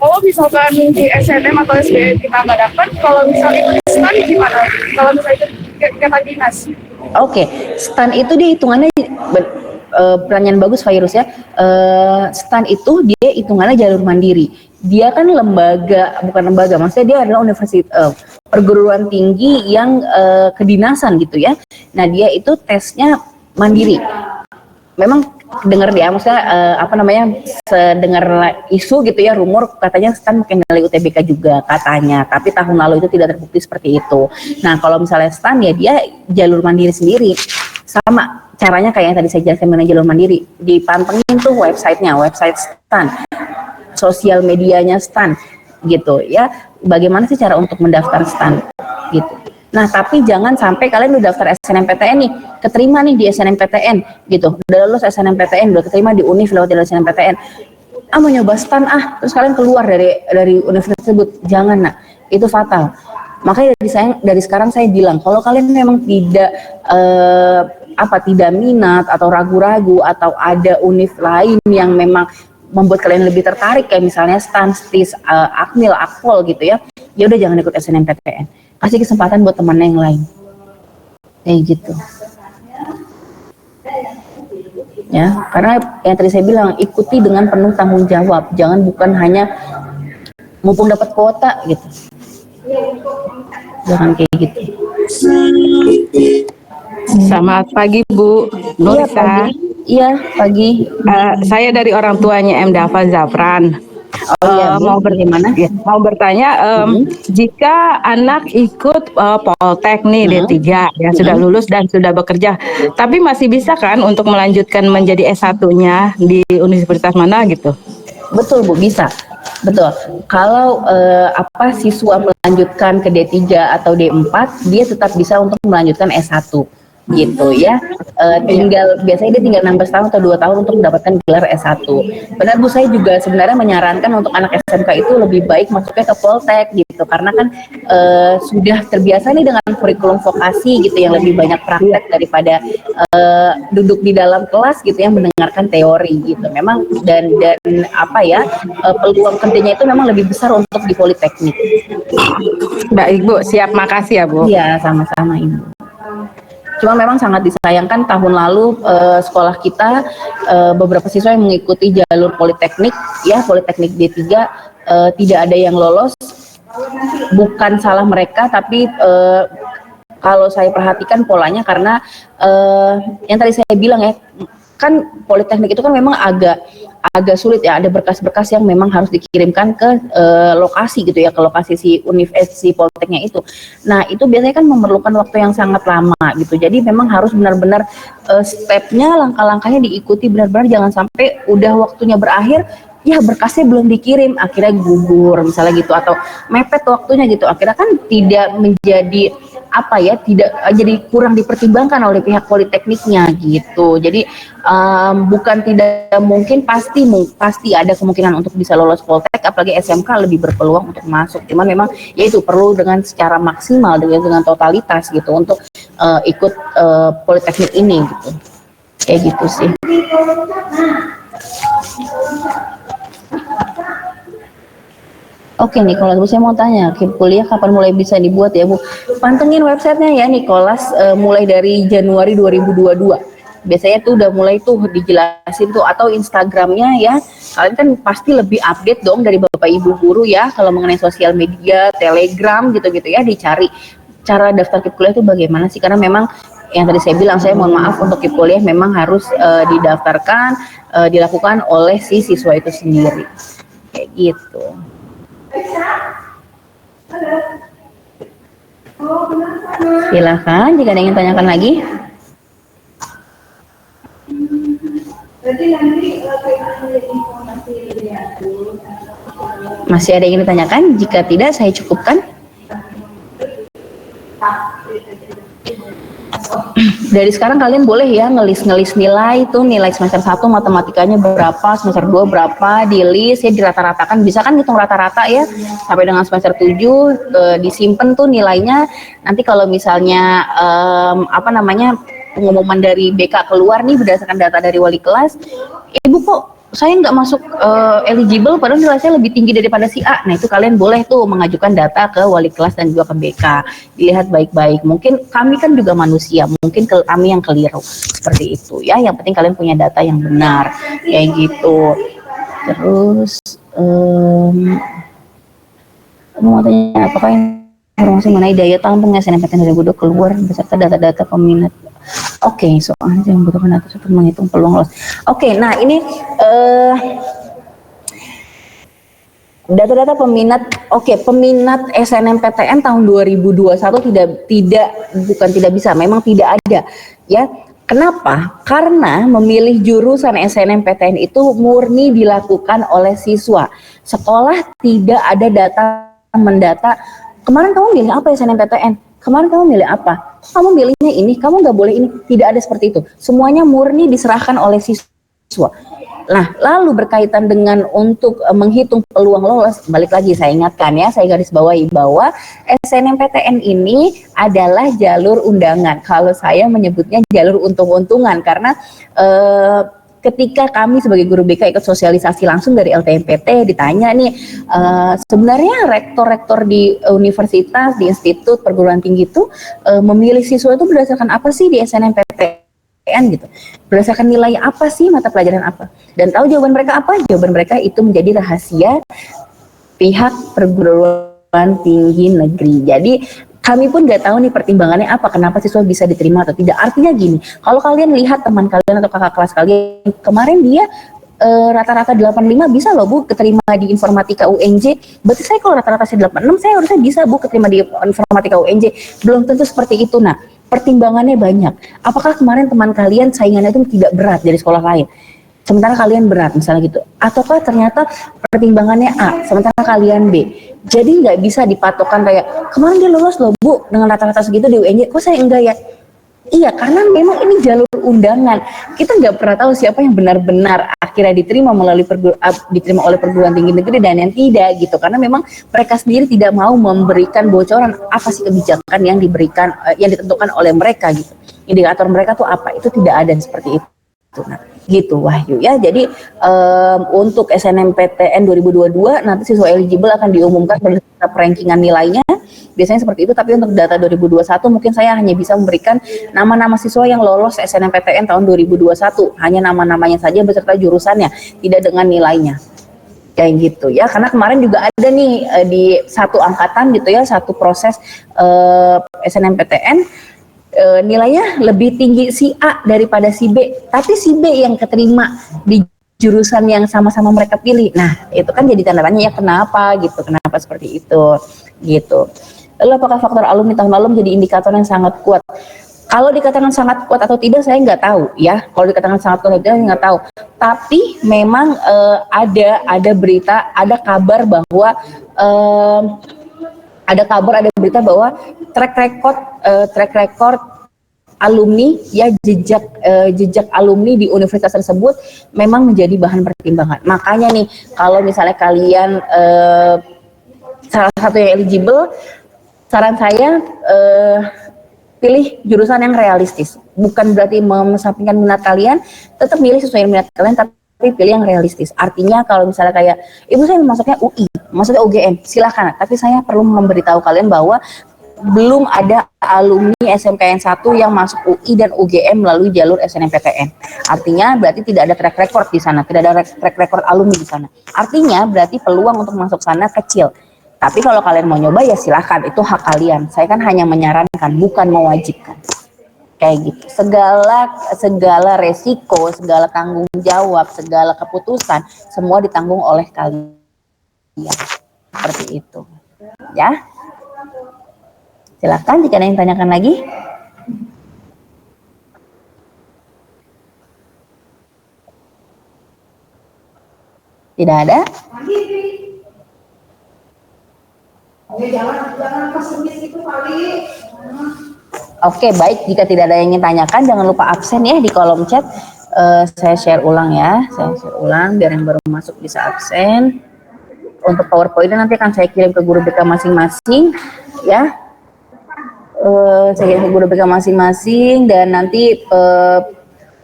Kalau misalkan di SNM atau SBM kita nggak dapat, kalau misalnya itu instan gimana? Kalau misalnya itu kegiatan dinas. Oke, STAN itu dia hitungannya pertanyaan bagus Virus ya. STAN itu dia hitungannya jalur mandiri. Dia kan bukan lembaga, maksudnya dia adalah universitas perguruan tinggi yang kedinasan gitu ya. Nah dia itu tesnya mandiri. Memang dengar dia, maksudnya sedengar isu gitu ya, rumor katanya STAN pakai nilai UTBK juga katanya, tapi tahun lalu itu tidak terbukti seperti itu. Nah kalau misalnya STAN ya dia jalur mandiri sendiri, sama caranya kayak yang tadi saya jelaskan mengenai jalur mandiri, dipantengin tuh website STAN, sosial medianya STAN gitu ya, bagaimana sih cara untuk mendaftar STAN gitu. Nah, tapi jangan sampai kalian udah daftar SNMPTN nih, keterima nih di SNMPTN gitu. Udah lulus SNMPTN, udah keterima di UNIF lewat jalur SNMPTN. Mau nyoba STAN terus kalian keluar dari universitas tersebut. Jangan, nah. Itu fatal. Makanya dari sekarang saya bilang, kalau kalian memang tidak minat atau ragu-ragu atau ada UNIF lain yang memang membuat kalian lebih tertarik kayak misalnya STAN, STIS, Akmil, Akpol gitu ya. Ya udah jangan ikut SNMPTN. Kasih kesempatan buat temannya yang lain. Kayak gitu. Ya, karena yang tadi saya bilang, ikuti dengan penuh tanggung jawab. Jangan bukan hanya mumpung dapat kuota gitu. Jangan kayak gitu. Selamat pagi Bu Nurisa. Iya pagi. Saya dari orang tuanya M. Dava Zafran. Mau bertanya, jika anak ikut Poltek nih D3 ya sudah lulus dan sudah bekerja, tapi masih bisa kan untuk melanjutkan menjadi S1-nya di universitas mana gitu? Betul Bu, bisa. Betul. Kalau siswa melanjutkan ke D3 atau D4, dia tetap bisa untuk melanjutkan S1 gitu ya. Biasanya dia tinggal 16 tahun atau 2 tahun untuk mendapatkan gelar S1. Benar Bu, saya juga sebenarnya menyarankan untuk anak SMK itu lebih baik masuknya ke Poltek gitu, karena kan sudah terbiasa nih dengan kurikulum vokasi gitu yang lebih banyak praktek daripada duduk di dalam kelas gitu yang mendengarkan teori gitu. Memang dan peluang kerjanya itu memang lebih besar untuk di Politeknik. Baik Bu, siap, makasih ya Bu. Iya, sama-sama Ibu. Cuma memang sangat disayangkan tahun lalu sekolah kita beberapa siswa yang mengikuti jalur Politeknik ya, Politeknik D3 tidak ada yang lolos. Bukan salah mereka, tapi kalau saya perhatikan polanya karena yang tadi saya bilang ya, kan Politeknik itu kan memang agak sulit ya, ada berkas-berkas yang memang harus dikirimkan ke lokasi gitu ya, ke lokasi si universitas Politeknya itu. Nah itu biasanya kan memerlukan waktu yang sangat lama gitu, jadi memang harus benar-benar stepnya, langkah-langkahnya diikuti benar-benar, jangan sampai udah waktunya berakhir ya berkasnya belum dikirim, akhirnya gugur misalnya gitu, atau mepet waktunya gitu, akhirnya kan tidak menjadi tidak jadi kurang dipertimbangkan oleh pihak Politekniknya gitu. Jadi bukan tidak mungkin, pasti ada kemungkinan untuk bisa lolos Poltek, apalagi SMK lebih berpeluang untuk masuk. Cuman memang ya itu perlu dengan secara maksimal dengan totalitas gitu untuk ikut Politeknik ini gitu. Kayak gitu sih. Oke Nicholas, Bu, saya mau tanya, kuliah kapan mulai bisa dibuat ya Bu? Pantengin websitenya ya Nicholas, mulai dari Januari 2022. Biasanya tuh udah mulai tuh dijelasin tuh, atau Instagramnya ya. Kalian kan pasti lebih update dong dari Bapak Ibu guru ya, kalau mengenai sosial media, Telegram gitu-gitu ya, dicari cara daftar KIP kuliah itu bagaimana sih? Karena memang yang tadi saya bilang, saya mohon maaf untuk KIP kuliah memang harus didaftarkan, dilakukan oleh si siswa itu sendiri. Kayak gitu. Silakan jika ada yang ingin tanyakan lagi. Masih ada yang ingin ditanyakan? Jika tidak, saya cukupkan. Dari sekarang kalian boleh ya ngelis nilai tuh, nilai semester 1 matematikanya berapa, semester 2 berapa, di list ya, dirata-ratakan, bisa kan hitung rata-rata ya sampai dengan semester 7, disimpan tuh nilainya. Nanti kalau misalnya pengumuman dari BK keluar nih berdasarkan data dari wali kelas, Ibu kok saya nggak masuk eligible padahal nilai saya lebih tinggi daripada si A. Nah itu kalian boleh tuh mengajukan data ke wali kelas dan juga ke BK. Dilihat baik-baik. Mungkin kami kan juga manusia, mungkin kami yang keliru seperti itu ya. Yang penting kalian punya data yang benar kayak gitu. Terus mau tanya apakah informasi mengenai daya tampung SNMPTN 2022 keluar beserta data-data peminat. Oke, soalnya yang membutuhkan data untuk menghitung peluang lolos. Oke, nah ini data-data peminat. Oke, peminat SNMPTN tahun 2021 tidak bisa, memang tidak ada ya. Kenapa? Karena memilih jurusan SNMPTN itu murni dilakukan oleh siswa. Sekolah tidak ada data mendata. Kemarin kamu milih apa SNMPTN? Kemarin kamu milih apa? Kamu milihnya ini, kamu nggak boleh ini. Tidak ada seperti itu. Semuanya murni diserahkan oleh siswa. Nah, lalu berkaitan dengan untuk menghitung peluang lolos, balik lagi saya ingatkan ya, saya garis bawahi bahwa SNMPTN ini adalah jalur undangan. Kalau saya menyebutnya jalur untung-untungan karena ketika kami sebagai guru BK ikut sosialisasi langsung dari LTMPT, ditanya nih sebenarnya rektor-rektor di universitas, di institut perguruan tinggi itu memilih siswa itu berdasarkan apa sih di SNMPTN gitu, berdasarkan nilai apa sih, mata pelajaran apa, dan tahu jawaban mereka apa? Jawaban mereka itu menjadi rahasia pihak perguruan tinggi negeri. Jadi kami pun nggak tahu nih pertimbangannya apa, kenapa siswa bisa diterima atau tidak. Artinya gini, kalau kalian lihat teman kalian atau kakak kelas kalian, kemarin dia rata-rata 85 bisa loh Bu keterima di informatika UNJ. Berarti saya kalau rata-rata saya 86, saya harusnya bisa Bu keterima di informatika UNJ. Belum tentu seperti itu. Nah, pertimbangannya banyak. Apakah kemarin teman kalian saingannya itu tidak berat dari sekolah lain? Sementara kalian berat misalnya gitu, ataukah ternyata pertimbangannya A, sementara kalian B. Jadi nggak bisa dipatokan kayak kemarin dia lolos loh Bu dengan rata-rata segitu di UNJ, kok saya enggak ya? Iya, karena memang ini jalur undangan. Kita nggak pernah tahu siapa yang benar-benar akhirnya diterima diterima oleh perguruan tinggi negeri dan yang tidak gitu. Karena memang mereka sendiri tidak mau memberikan bocoran apa sih kebijakan yang diberikan, yang ditentukan oleh mereka gitu. Indikator mereka tuh apa? Itu tidak ada seperti itu. Nah, gitu Wahyu ya. Jadi untuk SNMPTN 2022 nanti siswa eligible akan diumumkan berdasarkan rankingan nilainya. Biasanya seperti itu, tapi untuk data 2021 mungkin saya hanya bisa memberikan nama-nama siswa yang lolos SNMPTN tahun 2021, hanya nama-namanya saja beserta jurusannya, tidak dengan nilainya. Kayak gitu ya, karena kemarin juga ada nih di satu angkatan gitu ya, satu proses SNMPTN nilainya lebih tinggi si A daripada si B, tapi si B yang keterima di jurusan yang sama-sama mereka pilih. Nah, itu kan jadi tanda tanya ya, kenapa gitu, kenapa seperti itu gitu. Lalu apakah faktor alumni tahun lalu menjadi indikator yang sangat kuat? Kalau dikatakan sangat kuat atau tidak saya nggak tahu ya. Kalau dikatakan sangat kuat atau tidak saya nggak tahu. Tapi memang ada berita, ada kabar bahwa ada berita bahwa track record alumni ya, jejak alumni di universitas tersebut memang menjadi bahan pertimbangan. Makanya nih kalau misalnya kalian salah satu yang eligible, saran saya pilih jurusan yang realistis. Bukan berarti mengesampingkan minat kalian, tetap milih sesuai minat kalian, tapi pilih yang realistis. Artinya kalau misalnya kayak ibu saya masuknya UI, maksudnya UGM, silakan. Tapi saya perlu memberitahu kalian bahwa belum ada alumni SMKN 1 yang masuk UI dan UGM melalui jalur SNMPTN. Artinya berarti tidak ada track record di sana, tidak ada track record alumni di sana. Artinya berarti peluang untuk masuk sana kecil. Tapi kalau kalian mau nyoba ya silahkan, itu hak kalian. Saya kan hanya menyarankan, bukan mewajibkan. Kayak gitu. Segala resiko, segala tanggung jawab, segala keputusan, semua ditanggung oleh kalian. Seperti itu. Ya. Silahkan jika ada yang tanyakan lagi. Tidak ada? Oke, baik. Jika tidak ada yang ingin tanyakan, jangan lupa absen ya di kolom chat. Saya share ulang ya. Saya share ulang biar yang baru masuk bisa absen. Untuk PowerPoint nanti akan saya kirim ke guru BK masing-masing ya. Saya kirim ke guru BK masing-masing dan nanti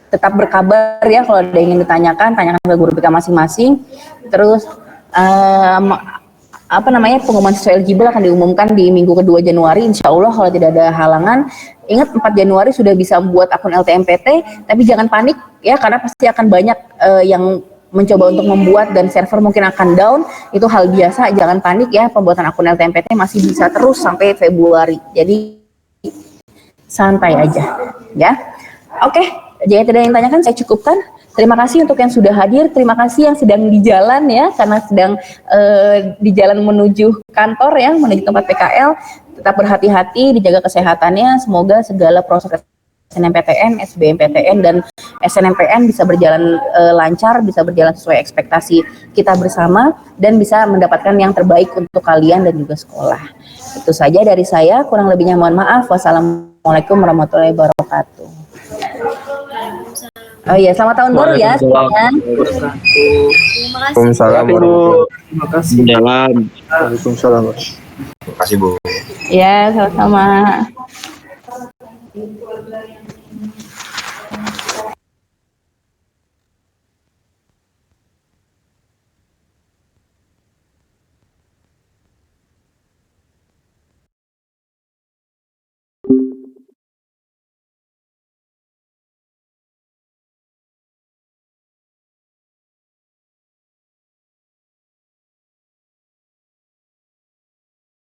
tetap berkabar ya kalau ada yang ingin ditanyakan, tanyakan ke guru BK masing-masing. Terus pengumuman siswa eligible akan diumumkan di minggu kedua Januari, insya Allah kalau tidak ada halangan. Ingat 4 Januari sudah bisa membuat akun LTMPT, tapi jangan panik ya, karena pasti akan banyak yang mencoba untuk membuat dan server mungkin akan down. Itu hal biasa, jangan panik ya, pembuatan akun LTMPT masih bisa terus sampai Februari, jadi santai aja ya. Oke, jika tidak ada yang tanyakan saya cukupkan. Terima kasih untuk yang sudah hadir, terima kasih yang sedang di jalan ya, karena sedang di jalan menuju kantor ya, menuju tempat PKL. Tetap berhati-hati, dijaga kesehatannya, semoga segala proses SNMPTN, SBMPTN, dan SNMPN bisa berjalan lancar, bisa berjalan sesuai ekspektasi kita bersama, dan bisa mendapatkan yang terbaik untuk kalian dan juga sekolah. Itu saja dari saya, kurang lebihnya mohon maaf. Wassalamualaikum warahmatullahi wabarakatuh. Oh iya, selamat tahun baru ya semuanya. Waalaikumsalam. Terima kasih. Waalaikumsalam. Terima kasih Bu. Ya, sama-sama.